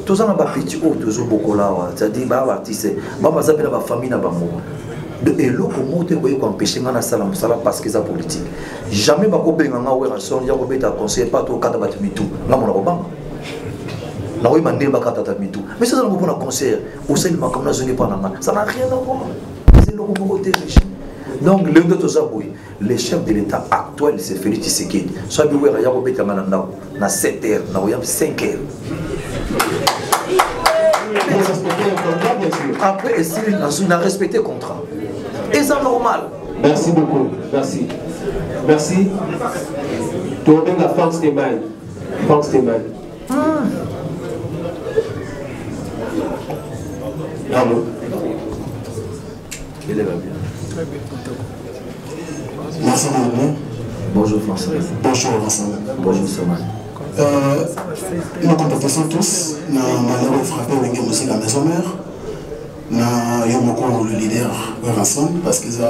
tozanga ba petit o tozo bokola wa c'est-à-dire ba artiste ba mazape na ba famille na bango de eloko mote ko empêcher nga na sala musala parce que ça politique jamais ba ko benga nga we rason ya ko beta conseiller pas to kada batu mitu nga mona ko banga Mais ça, c'est un concert. Au sein de ma communauté, ça n'a rien à voir. C'est le côté riche. Donc, le chef de l'État actuel, c'est Félix Tshisekedi. Soit il y a 7 heures, il y a 5 heures. Après, il a respecté le contrat. Et c'est normal. Merci beaucoup. Merci. Merci. Tournez la France des mains. France des mains. Bravo. Il est bien. Merci beaucoup. Bonjour François. Bonjour Vincent. Bonjour Saman. Nous contactons tous. Nous avons frappé avec la musique à Maison Mère. Nous avons le leader Vincent parce que c'est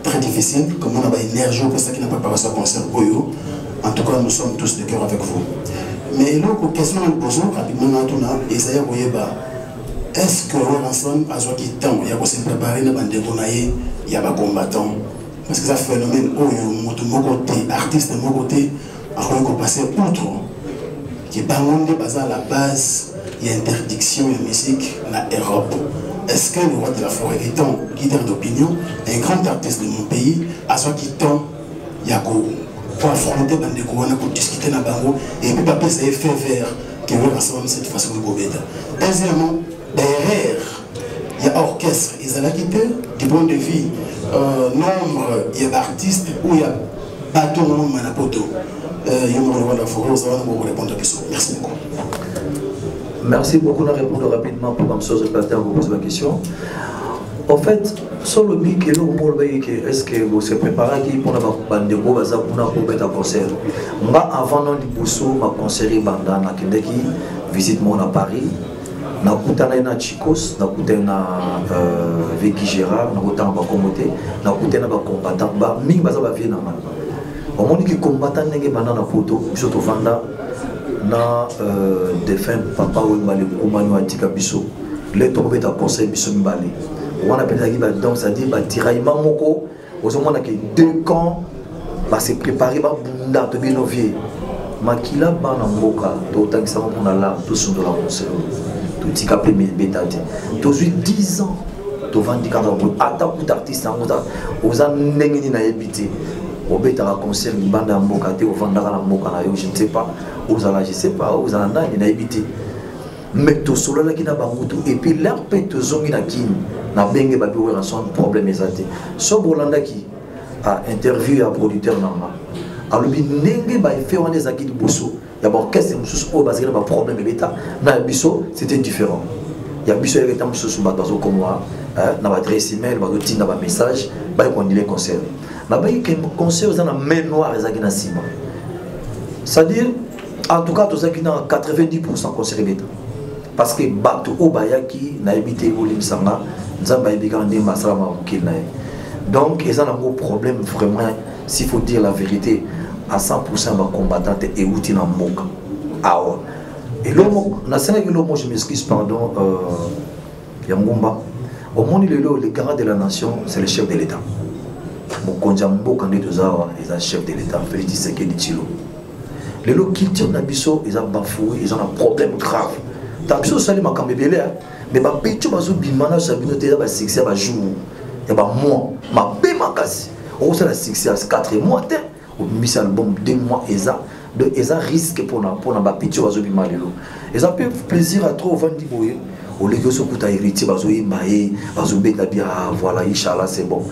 très difficile. Comme on a une énergie pour ça qui n'a pas préparé ce concert. En tout cas, nous sommes tous de cœur avec vous. Mais l'autre question que nous posons rapidement, est-ce que Vincent a joué temps? Il y a se préparer dans il y a des combattants. Parce que c'est un phénomène où il y a artiste de mon côté, il faut passer outre. Qui est à la base, il y a interdiction de musique dans l'Europe. Est-ce que le roi de la forêt étant leader d'opinion, un grand artiste de mon pays, à ce qui temps, il y a pour affronter les gens, pour discuter dans Bango, et puis papier c'est fait vert qui veut rassembler cette façon de gouverner. Deuxièmement, derrière, il y a orchestre, ils ont quitté du point de vue nombre, il y a d'artistes où il y a bateau dans le Manapoto. Il y a un roi de la forêt, vous allez répondre à la question. Merci beaucoup. Merci beaucoup de répondre rapidement pour comme ça, je peux vous poser la question. En fait, sur le mic, est-ce que vous êtes préparé pour un concert? Moi, avant de ma concert, je visite mon à Paris. Na kutana na Chicos, na kutana Vicky Gérard, na kutana ba Komoté, na kutana ba combattant ba mingi baza ba vie na ma. Au monde qui combattant ndenge banana photo, biso to vanda na défunt papa ou mbale kumani wa tika biso. Le to beta conseil biso mbale. On appelle ça qui ba donc ça dit ba tiraillement moko, aux hommes qui deux camps ba se préparer ba bunda to bien ovier. Makila ba na mboka to tangisa mo na la to sundo la concert. Tout capé bétate. Tous 10 ans, tu vends des cartes attaque d'artistes aux années na habité. Au béta concert une bande en bocate au vendara la moka je ne sais pas. Aux ala je sais pas aux années na habité. Mais tout solo là qui n'a pas mutu et puis leur pète zongi na kin na bengue ba biwe ranson problème ezate. So bolanda qui a interviewé un producteur normal. Alors bi nenge ba fait on des akidi bosso. Il y a un orchestre qui a un problème de l'État. Dans le biseau, c'était différent. Il y a un biseau qui a un problème comme moi. Il y a un adresse email, il y a un message, il y a un concert. Il y a un concert qui a un main noire. C'est-à-dire, en tout cas, il y a 90% concert de l'État. Parce que Bato Obayaki n'a habité au Limsanga, nous avons habité au Limsanga. Donc, il y a un problème vraiment, s'il faut dire la vérité. À 100% de combattants et outils dans le monde. Et l'homme, je m'excuse, pardon, Yangumba. Au monde, le garant de la nation, c'est le chef de l'État. Mon conjambo, quand il est le chef de l'État, Félix Tshisekedi Tshilo. Les lots qui tirent Nabiso, ils ont bafoué, ils ont un problème grave. Nabiso, ça les m'a quand même bien, mais ma pécho, ma zoubimana, sa binoté, il y a un succès à jour. Il y a un mois, ma paix, ma casse. On sait la succès à 4 mois. Mis album 2 mois et risque pour na pitcho bazo bimalelo et ça fait plaisir à trop vendre boye au lieu so kuta héritier bazo imaé bazo beta bien voilà inchallah c'est bon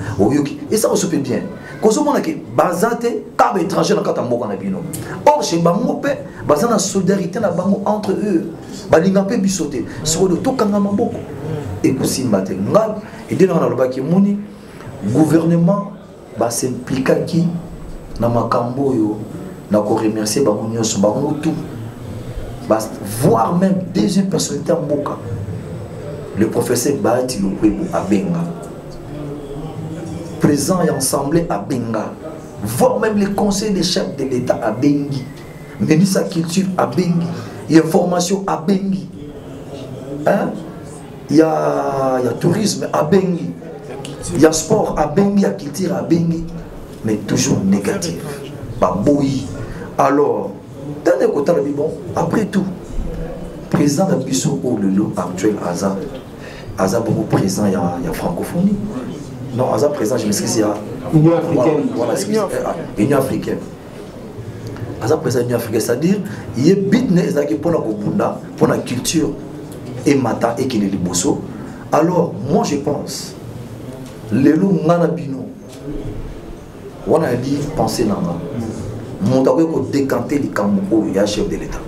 et ça on se fait bien quand on a que bazate ka ba étranger na kata mboka na bino or chez bango pe bazana solidarité na bango entre eux balinga pe bisoté so de to kanga maboko et kusi maté ngal et dina na lobaki moni gouvernement ba s'impliquer qui na makambo yo na ko remercier bango nyonso bango tout voire même deuxième personnalité en Mboka le professeur Bahati Lukwebo à Benga présent et assemblée à Benga voire même les conseils des chefs de l'État à Bengi ministre de la culture à Bengi il y a formation à Bengi hein? Il y a tourisme à Bengi il y a sport à Bengi il y a culture à Bengi mais toujours négatif. Bah, alors, bon, après tout, président de Bissau ou le lot actuel, Aza beaucoup présent, il y a francophonie. Non, Aza présent, je m'excuse, il y a Union africaine. Voilà, Union africaine. Aza présent, Union africaine, c'est-à-dire, il y a business pour la Kobunda, pour la culture, et Mata, et Kelele Bosso. Alors, moi je pense, les loups Manabino, on a dit penser dans mon taoué qu'on décanter les Kamoko, il y a chef de l'État.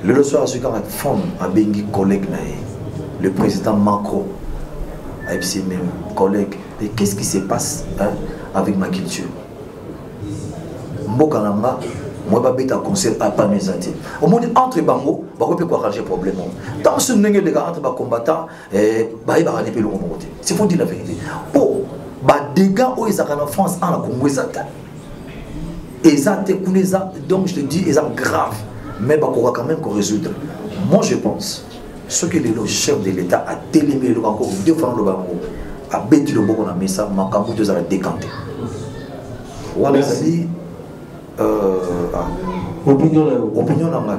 Le soir, je suis quand même femme à Bengi, collègue, le président Macron, avec ses mêmes collègues. Et qu'est-ce qui se passe avec ma culture? Mbokananga, moi, je vais conseil à pas mes amis. Au moins, entre Bango, on peut arranger le problème. Dans ce niveau de entre les combattants, c'est faut dire la vérité. Oh, les dégâts où ils sont en France, en Congo, donc je te dis, ils sont graves. Mais il faut quand même résoudre. Moi, je pense, ce que le chef de l'État a télémé encore 2 fois le Bango, a bêti le bon qu'on a mis ça, mais quand vous avez décanté. Voilà, opinion. Voilà.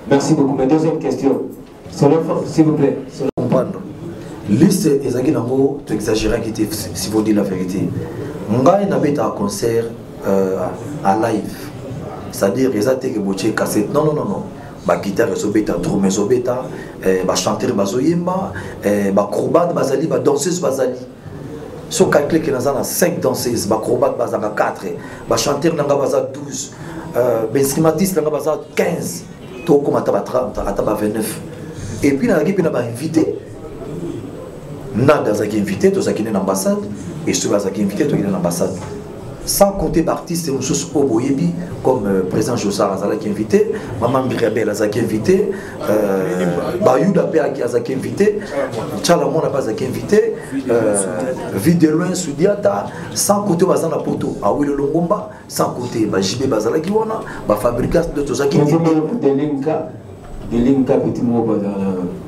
Merci beaucoup. Ma deuxième question, s'il vous plaît. Comprendre. Liste ezaki nango tu exagérer qui était si vous dire la vérité. Ngai na beta concert à live. C'est-à-dire ezate que boche cassette. Non. Ba guitare ezobeta, drum ezobeta, ba chanteur bazoyemba, ba acrobate bazali, ba danseuse bazali. So calcule que nous avons 5 danseuses, ba acrobate bazanga 4, ba chanteur nanga baza 12, ba instrumentiste nanga baza 15, to comme ataba 30, ataba 29. Et puis na l'équipe na ba invité. Nada zaki invité, to zaki na ambassade et ceux zaki invité to na ambassade. Sans compter l'artiste Moussous Oboyebi comme président Jossar Azala qui est invité, Maman Mirabel Azaki invité, Bayouda Péaki Azaki invité, Tchalamon n'a pas invité, Videloin Soudiata, sans compter Bazana Poto, Awilo Longomba, sans compter Jibé Bazala Kiwana, Fabricas de Tozaki.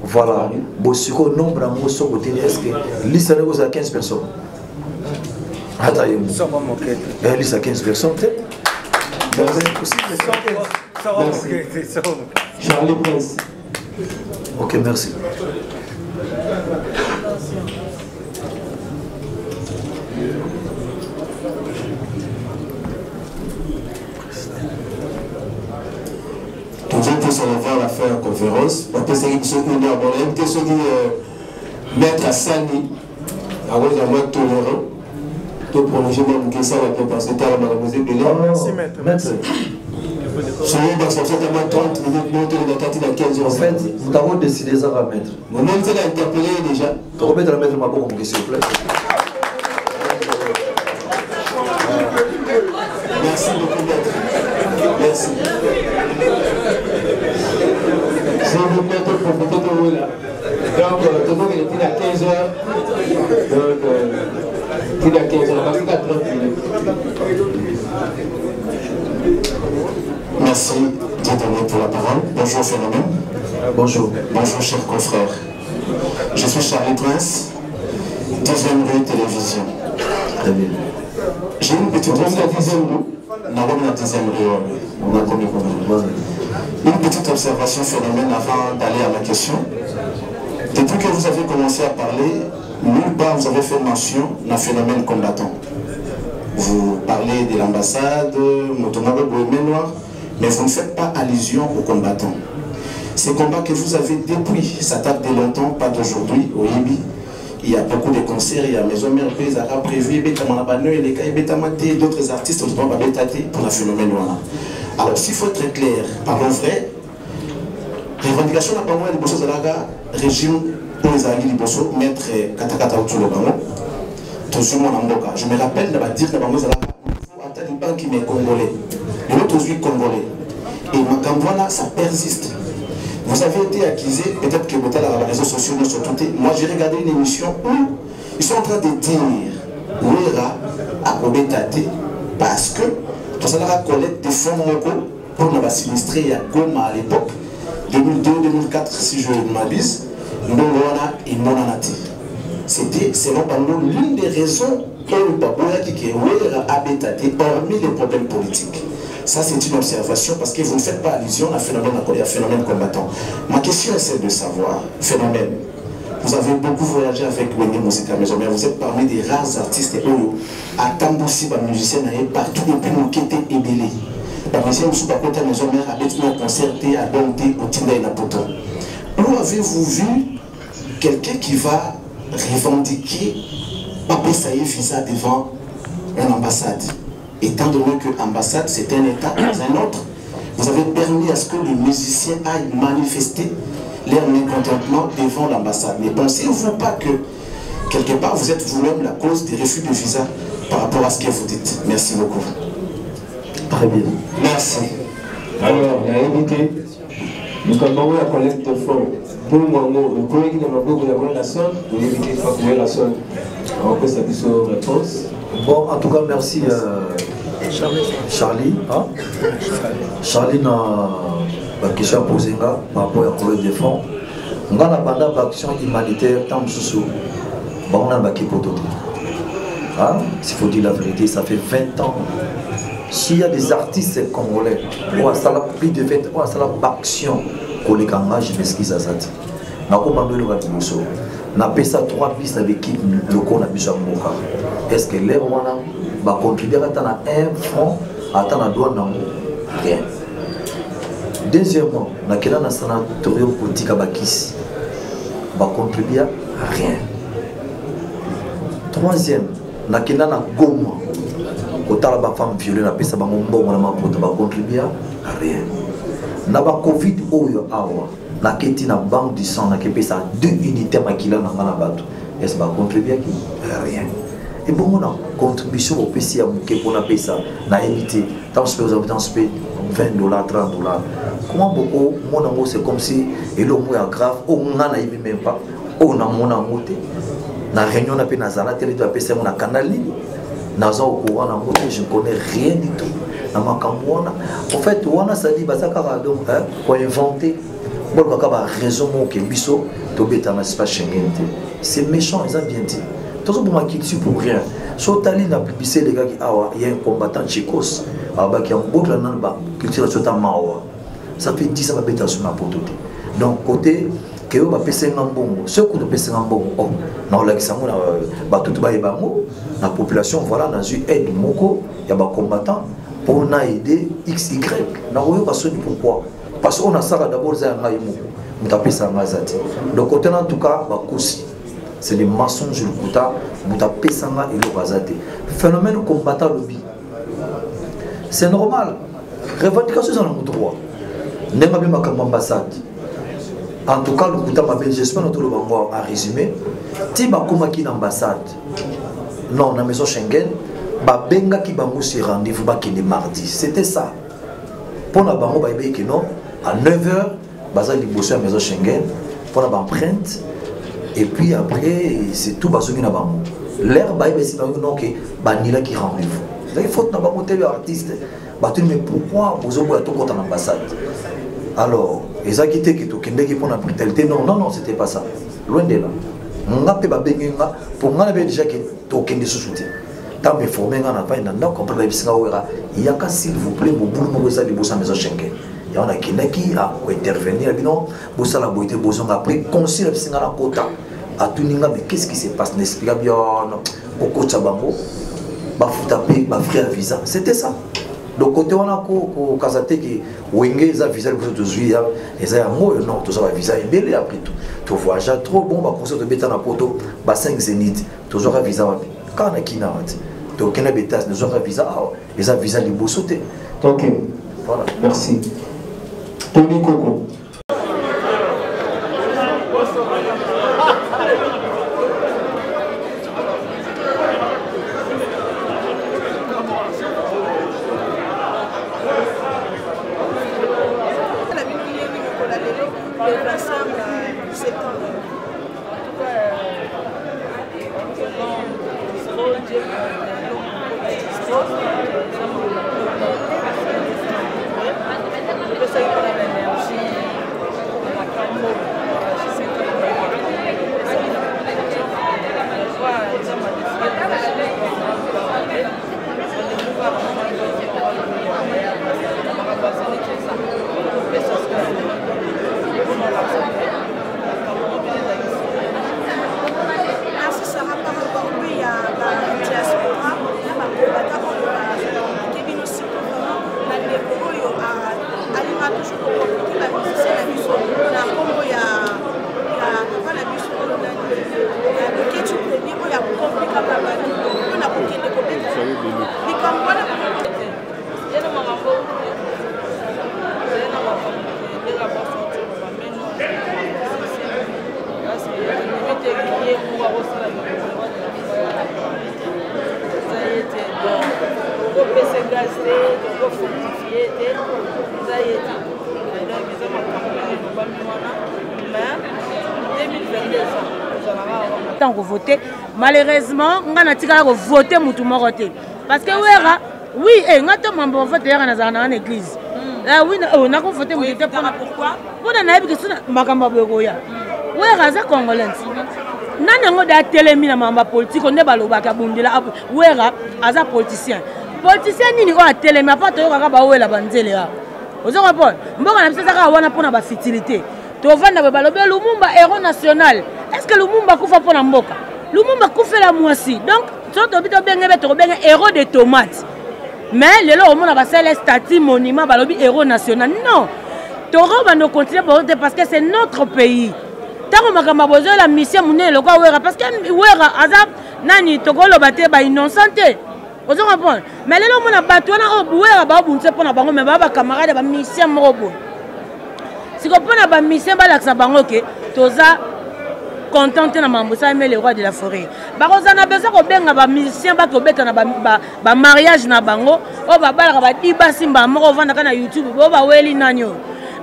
Voilà, Bossiko nombre à Mosso côté est-ce que liste à 15 personnes. Ça va moquer. Elle est à 15 personnes. Charlie Prince. Ok, merci. Toujours pour se revoir la faire conférence. On peut se dire que ceux qui ont abordé, ceux qui mettent à Sani, à cause d'un mois tolérant. Prolonger mon question parce que tu as mademoiselle Bélé. Merci, maître. Je vais dans 30 minutes, nous dans 15 heures. En fait, nous avons décidé ça à mettre. Mon nom est interpellé déjà. Tu remettre à mettre ma bonne s'il vous plaît. Merci beaucoup, maître. Merci. Je vais vous mettre profiter de vous là. Donc, tout le monde est à 15 heures. Donc, il y a 15 heures, parce qu'il y a 30 minutes. Merci de donner pour la parole. Bonjour Phénomène. Bonjour. Bonjour chers confrères. Je suis Charlie Prince, 10e rue télévision. Très bien. J'ai une petite observation. Une petite observation Phénomène avant d'aller à ma question. Depuis que vous avez commencé à parler, nulle part vous avez fait mention d'un phénomène combattant. Vous parlez de l'ambassade, mais vous ne faites pas allusion aux combattants. Ces combats que vous avez depuis, ça date de longtemps, pas d'aujourd'hui, au Libi. Il y a beaucoup de concerts, il y a Maison Mère Pays a prévu, d'autres artistes pour le phénomène. Alors s'il faut être clair, parlons vrai, revendication de la Liboso Zalaga, régime pour les Alliés Liboso, maître Katakata Outulobano, je me rappelle de dire que Bango Zalaga, un taliban qui m'est congolais, de l'autre aujourd'hui congolais. Et Makambouana, ça persiste. Vous avez été accusé, peut-être que vous êtes dans les réseaux sociaux, moi j'ai regardé une émission où ils sont en train de dire Ouera a Kobetate parce que tout ça a collecté des fonds pour nous sinistrer à Goma à l'époque, 2002-2004 si je m'abuse, nous et Monanati. C'était selon Bango l'une des raisons pour le Baboya qui est Ouera a Bétate hormis les problèmes politiques. Ça, c'est une observation parce que vous ne faites pas allusion à un phénomène combattant. Ma question est celle de savoir, phénomène. Vous avez beaucoup voyagé avec Wenge Musica Maison, mais vous êtes parmi des rares artistes à Tambousi, les musiciens partout depuis Mokete et Belé. Les musiciens qui sont à côté de la maison mère ont concerté, à Bonté, au Tinda et Napoto. Où avez-vous vu quelqu'un qui va revendiquer Papé Saïe visa devant une ambassade? Étant donné que l'ambassade c'est un État dans un autre, vous avez permis à ce que les musiciens aillent manifester leur mécontentement devant l'ambassade. Mais pensez-vous pas que quelque part vous êtes vous-même la cause des refus de visa par rapport à ce que vous dites? Merci beaucoup. Très bien. Merci. Alors, il y a invité, nous avons la collecte de fonds. Pour le collègue de Maboko, la sonne, vous invitez de faire la sonne. On peut s'appuyer sur réponse. Bon, en tout cas, merci Charlie. Hein? Charlie n'a pas question à poser par rapport à la collecte de fonds. On a une action humanitaire, tant que ce on a un s'il faut dire la vérité, ça fait 20 ans. S'il y a des artistes congolais, on a plus de 20 ans, on a une action collègue, je m'excuse à ça. On a fait ça 3 pistes avec l'équipe locale à Bishamboka. Est-ce que l'air va contribuer à un franc, à la douane? Rien. Deuxièmement, on a un sanatorium politique à Bakis. Va contribuer à rien. Troisième, on a un Goma. Quand on a une femme violée, on a fait ça, on va contribuer à rien. On a un Covid, on a une banque du sang, on a fait ça 2 unités maquillées dans la bateau. Est-ce que ça va contribuer à rien? Et bon, on a une contribution au PC pour appeler ça, on a évité, tant que vous avez $20, $30. Comment beaucoup, c'est comme si, et le mot est grave, on n'en a même pas, on a mon amour. Na réunion on a fait Nazala, télé doit passer mon canal libre. Nazala au courant na moto, je ne connais rien du tout. Na makamwana. En fait, on a ça dit bah ça car donc pour inventer. Bon quand ba raison mon que biso to beta na espace Schengen. C'est méchant, ils ont bien dit. Tout pour moi qui suis pour rien. So tali na publicité les gars qui il y a un combattant tchécos. Aba qui en boucle là ba culture sur ta mawa. Ça fait 10 ans beta sur ma poto. Donc côté que vous avez fait un bon, ce que vous avez fait un bon, la population, voilà, dans une aide, il y a des combattants pour aider XY. Pourquoi? Parce qu'on a ça d'abord, donc, en tout cas, c'est des mensonges, le phénomène combattant lobby. C'est normal. Revendication, c'est un droit. N'est pas bien comme ambassade. En tout cas, j'espère que nous allons résumer. Si vous avez une ambassade, non, dans la maison Schengen, vous avez un rendez-vous mardi. C'était ça. Pour la banque, à 9h, vous avez la maison Schengen, pour la empreinte, et puis après, c'est tout. L'air, c'est un qui rendez-vous. Il faut que vous ayez un artiste. Mais pourquoi vous avez un ambassade? Alors, les acquittés qui pour la brutalité, non, c'était pas ça. Loin de là. On a pour moi, déjà qui token de soutien. Tant que formé, on n'a pas une il y a qu'à s'il vous plaît, vous pouvez vous maison Schengen. Il y en a qui intervenir, vous la beauté, vous après, conseiller la quota. À tout mais qu'est-ce qui se passe? N'explique bien, au coach à Bango, frère visa. C'était ça. Donc, côté on a un Kazate qui Wenge, a visa pour tout juillet, et ça, non, tout ça va visa et bel après tout. Tu vois, j'ai trop bon, conseil de bêta na poto, 5 zénith, toujours un visa. Quand on a qui n'a pas, tu as un bêta, nous avons un visa, et ça visa libre sauter. Ok, voilà, merci. Tony Coco. important de voter. Malheureusement, on a tiré à voter tout le monde. Parce que oui, on a voté dans l'église. Oui, on a voté pourquoi? Pour la oui, raza congolais. Nana ngoda telemi na mamba politique on ebaloba ka bundela wera aza politicien. Politicien nini ko atelemi apa to ka ba wela banzele ya. Ozo comprendre. Mboka na bisaka ka wana pona ba futilité. To vanda ba balobe Lumumba héros national. Est-ce que Lumumba kufa pona mboka? Lumumba kufa la moisi. Donc to bito benge to benga héros de tomates. Mais le lo mona ba sele statut monument balobi héros national. Non. Toro va nous continuer parce que c'est notre pays. Tant que ma besoin la mission monnaie le quoi wera parce que wera azab nani tokolo bate ba innocenté. Vous comprenez? Mais les gens ont battu na wera ba bunse pona bango mais ba camarade ba mission morobo. Si ko pona ba mission ba laksa bango ke toza contenté na mambusa mais le roi de la forêt. Ba kozana besoin ko benga ba mission ba ko beta na ba mariage na bango o ba bala ba diba simba moko vanda kana YouTube bo ba weli nanyo.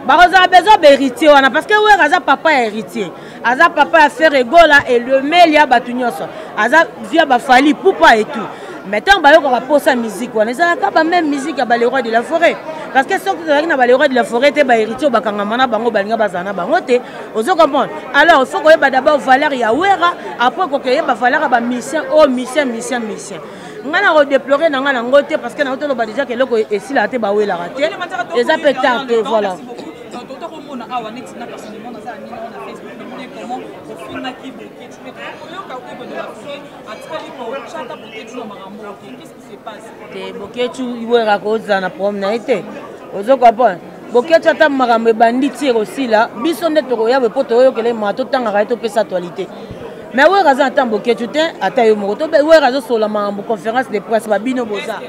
Baroza a besoin d'héritier parce que ouais Aza papa est héritier. Aza papa a fait rigola et le melia batunyoso. Aza via bafali poupa et tout. Maintenant ba yo ko posa musique wana ça ka même musique à le roi de la forêt. Parce que ceux qui na le roi de la forêt te ba héritier ba kangamana bango balinga bazana bango te. Ozo comprendre. Alors il faut que ba d'abord valeur ya wera après ko ke ba valeur ba mission oh mission. Ngana redéplorer na ngana ngote parce que na hôtel ba déjà que loko esi la te ba wela raté. Les appétants que voilà. Qu'est-ce qui se passe? Boketu iwera koza na problème na été. Ozo comprendre. Boketu ata makambo banditi aussi là, biso nde to ya poto oyo kele mato tanga ka to pesa actualité. Mais ouais raza ata Boketu te ata yo moto be ouais raza sur la makambo conférence de presse ba bino boza.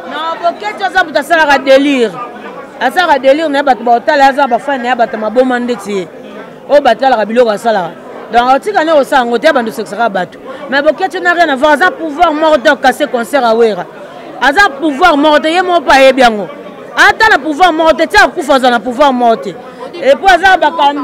Non, Boketu ça buta sala ka délire. Asa ka délire na bato ba otala asa ba fa na bato maboma ndeti. O batala ka biloko sala. Donc otika ne osa ngote bando sexera bato. Mais Boketu n'a rien à voir, ça pouvoir mort de casser concert à wera. Asa pouvoir mort de yemo pa e biango. Ata na pouvoir mort de tia kufa za na pouvoir mort. Et puis asa ba kan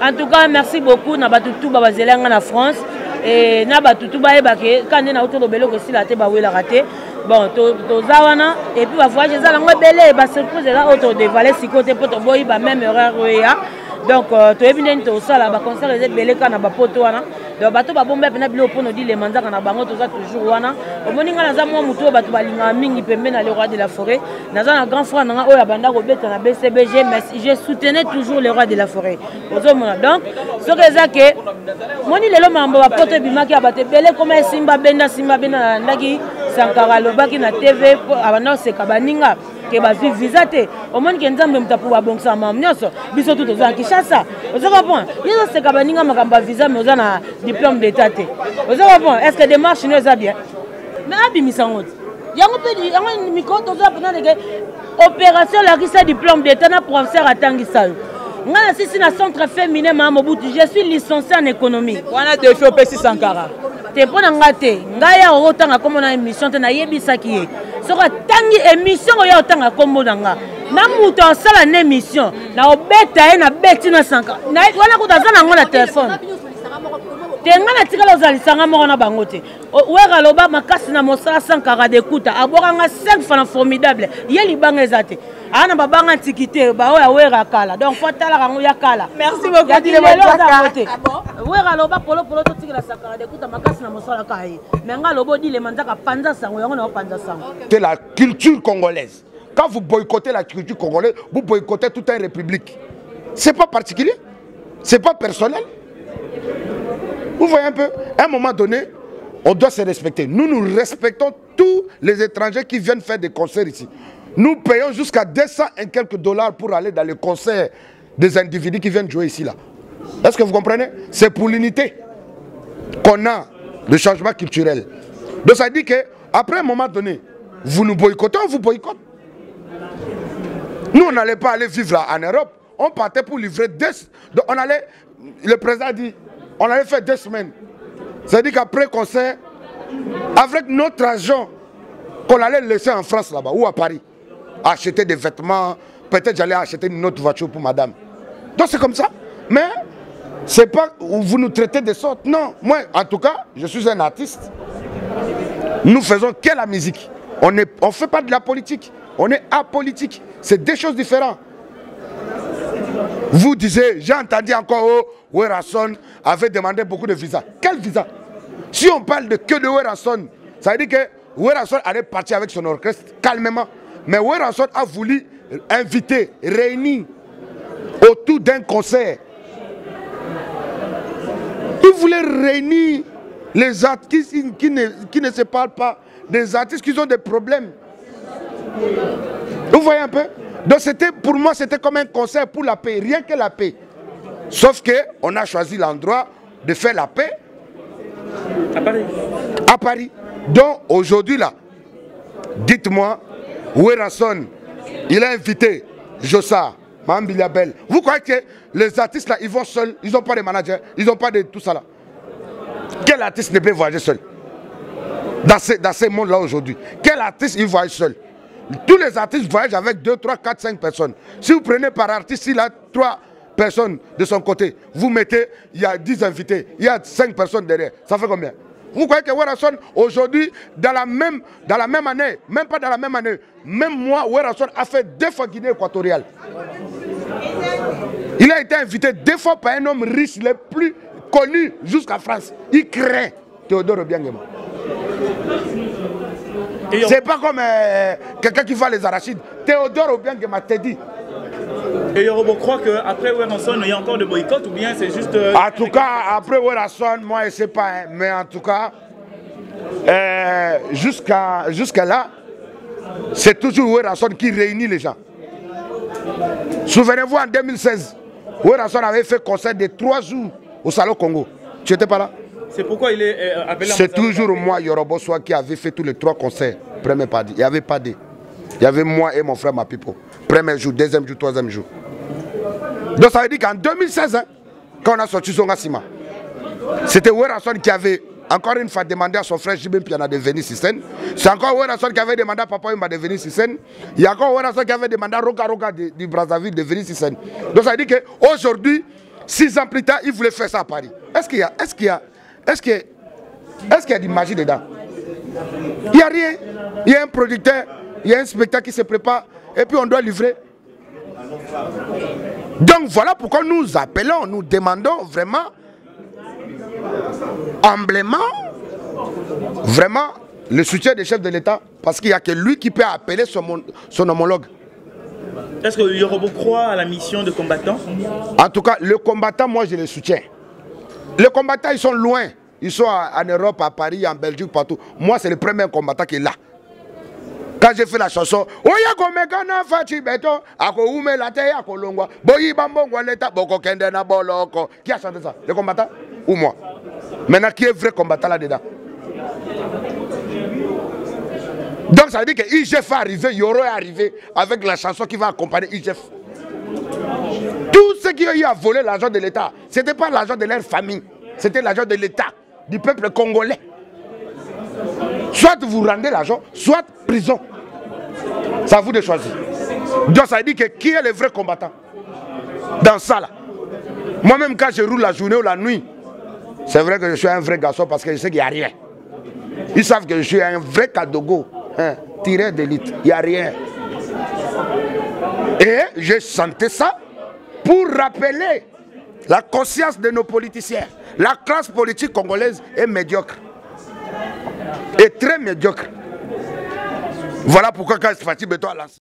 en tout cas, merci beaucoup. Na batutu babazelanga na France et na batutu baebake quand na autour de belo que si la te ba wela raté. Bon, to zawana et puis ba voyage za lango belé ba surprise là autour de Valais si côté poto boy ba même erreur ya. Donc to ebine to sala ba concert les belé kana ba poto wana. Donc bato ba bombe pena bilo pono di les manza kana bango to za toujours wana. Omoninga na za mo muto bato balinga mingi pembe na le roi de la forêt. Na za na grand frère na oya banda ko beta na BCBG mais je soutenais toujours le roi de la forêt. Ozomona donc ce que ça que moni lelo mambo ba poto bimaki abate belé comme simba benda ndaki Sankara lobaki na TV abanda seka baninga ke bazwi visa te omoni ke nzambe mutapu wa bongsa mamnyoso biso tout oza Kinshasa oza comprendre yezo seka baninga makamba visa mais oza na diplôme d'état te oza comprendre est-ce que démarche ne ça bien mais abimisa ngoti yango pe yango micro to za pena de opération la risa diplôme d'état na professeur atangisa yo ngana sisi na centre féminin ma Mobutu je suis licencié en économie wana défi au PC Sankara te pona ngate ngaya otanga komo na émission te na yebisaki ye soko tangi émission oyo otanga kombo nanga na muto sala na émission na obeta na beti na Sankara na wana kutaza na ngona téléphone tenga na tikala ozalisanga moko na bango te wera loba makasi na mosala Sankara d'écoute abokanga 5 francs formidable ye libanga ezate ana babanga tikité ba oya wera kala donc faut tala rango ya kala merci beaucoup dile wera loba polo to tikala Sankara d'écoute makasi na mosala kai mais nga lobo dile manzaka panza sango yango na panza sango c'est la culture congolaise. Quand vous boycottez la culture congolaise, vous boycottez toute une république. C'est pas particulier, c'est pas personnel. Vous voyez un peu, à un moment donné, on doit se respecter. Nous respectons tous les étrangers qui viennent faire des concerts ici. Nous payons jusqu'à 200 et quelques dollars pour aller dans les concerts des individus qui viennent jouer ici là. Est-ce que vous comprenez? C'est pour l'unité qu'on a le changement culturel. Donc ça dit qu'après un moment donné, vous nous boycottez, on vous boycotte. Nous, on n'allait pas aller vivre en Europe. On partait pour livrer on allait, le président dit, on allait faire 2 semaines. C'est-à-dire qu'après concert, avec notre argent qu'on allait laisser en France là-bas ou à Paris, acheter des vêtements, peut-être j'allais acheter une autre voiture pour madame. Donc c'est comme ça. Mais c'est pas où vous nous traitez de sorte. Non, moi en tout cas, je suis un artiste. Nous faisons que la musique. On ne fait pas de la politique. On est apolitique. C'est deux choses différentes. Vous disiez, j'ai entendu encore Werrason avait demandé beaucoup de visas. Quel visa? Si on parle que de Werrason, ça veut dire que Werrason allait partir avec son orchestre calmement. Mais Werrason a voulu inviter, réunir autour d'un concert. Il voulait réunir les artistes qui ne se parlent pas, des artistes qui ont des problèmes. Vous voyez un peu? Donc pour moi, c'était comme un concert pour la paix, rien que la paix. Sauf qu'on a choisi l'endroit de faire la paix à Paris. À Paris. Donc aujourd'hui là, dites-moi, Werrason, il a invité Jossa, Mambi Label. Vous croyez que les artistes là, ils vont seuls, ils n'ont pas de manager, ils n'ont pas de tout ça là? Quel artiste ne peut voyager seul? Dans ce monde-là aujourd'hui, quel artiste il voyage seul? Tous les artistes voyagent avec 2, 3, 4, 5 personnes. Si vous prenez par artiste, il a 3 personnes de son côté, vous mettez, il y a 10 invités, il y a 5 personnes derrière. Ça fait combien? Vous croyez que Werrason, aujourd'hui, dans la même année, même pas dans la même année, même moi, Werrason a fait 2 fois Guinée équatoriale. Il a été invité 2 fois par un homme riche, le plus connu jusqu'à France. Il crée Théodore Obiangema. C'est pas comme quelqu'un qui va les arachides. Théodore Obiangema t'a dit. Et Yorobo croit qu'après Werrason, il y a encore de boycott ou bien c'est juste... En tout cas, après Werrason, moi je ne sais pas. Hein, mais en tout cas, jusqu'à là, c'est toujours Werrason qui réunit les gens. Souvenez-vous, en 2016, Werrason avait fait concert de 3 jours au Salon Congo. Tu n'étais pas là? C'est pourquoi il est appelé... C'est toujours moi, Yorobo Soa, qui avait fait tous les 3 concerts. Premier pas dit. Il n'y avait pas dit. Il y avait moi et mon frère Mapipo. Premier jour, deuxième jour, troisième jour. Donc ça veut dire qu'en 2016, hein, quand on a sorti Zonga Sima, c'était Werrason qui avait encore une fois demandé à son frère Jibin Piana de venir sur scène. C'est encore Werrason qui avait demandé à Papa Yumba de venir sur scène. Il y a encore Werrason qui avait demandé à Roka Roka du Brazzaville de venir sur scène. Donc ça veut dire qu'aujourd'hui, 6 ans plus tard, il voulait faire ça à Paris. Est-ce qu'il y a de magie dedans? Il n'y a rien. Il y a un producteur, il y a un spectacle qui se prépare et puis on doit livrer. Donc voilà pourquoi nous appelons, nous demandons vraiment, humblement, vraiment le soutien des chefs de l'État, parce qu'il n'y a que lui qui peut appeler son homologue. Est-ce que Yorobo croit à la mission de combattants? En tout cas, le combattant, moi je le soutiens. Les combattants, ils sont loin. Ils sont en Europe, à Paris, en Belgique, partout. Moi, c'est le premier combattant qui est là. Quand j'ai fait la chanson, qui a chanté ça? Le combattant ou moi? Maintenant, qui est vrai combattant là-dedans? Donc, ça veut dire que IGF est arrivé, Yoro est arrivé avec la chanson qui va accompagner IGF. Tous ceux qui ont eu à voler l'argent de l'État, ce n'était pas l'argent de leur famille, c'était l'argent de l'État, du peuple congolais. Soit vous rendez l'argent, soit prison. C'est à vous de choisir. Donc ça veut dire que qui est le vrai combattant dans ça là? Moi-même quand je roule la journée ou la nuit, c'est vrai que je suis un vrai garçon parce que je sais qu'il n'y a rien. Ils savent que je suis un vrai Kadogo, hein, tiré d'élite, il n'y a rien. Et j'ai chanté ça pour rappeler la conscience de nos politiciens. La classe politique congolaise est médiocre. Et très médiocre. Voilà pourquoi quand Fatih Beto a lancé.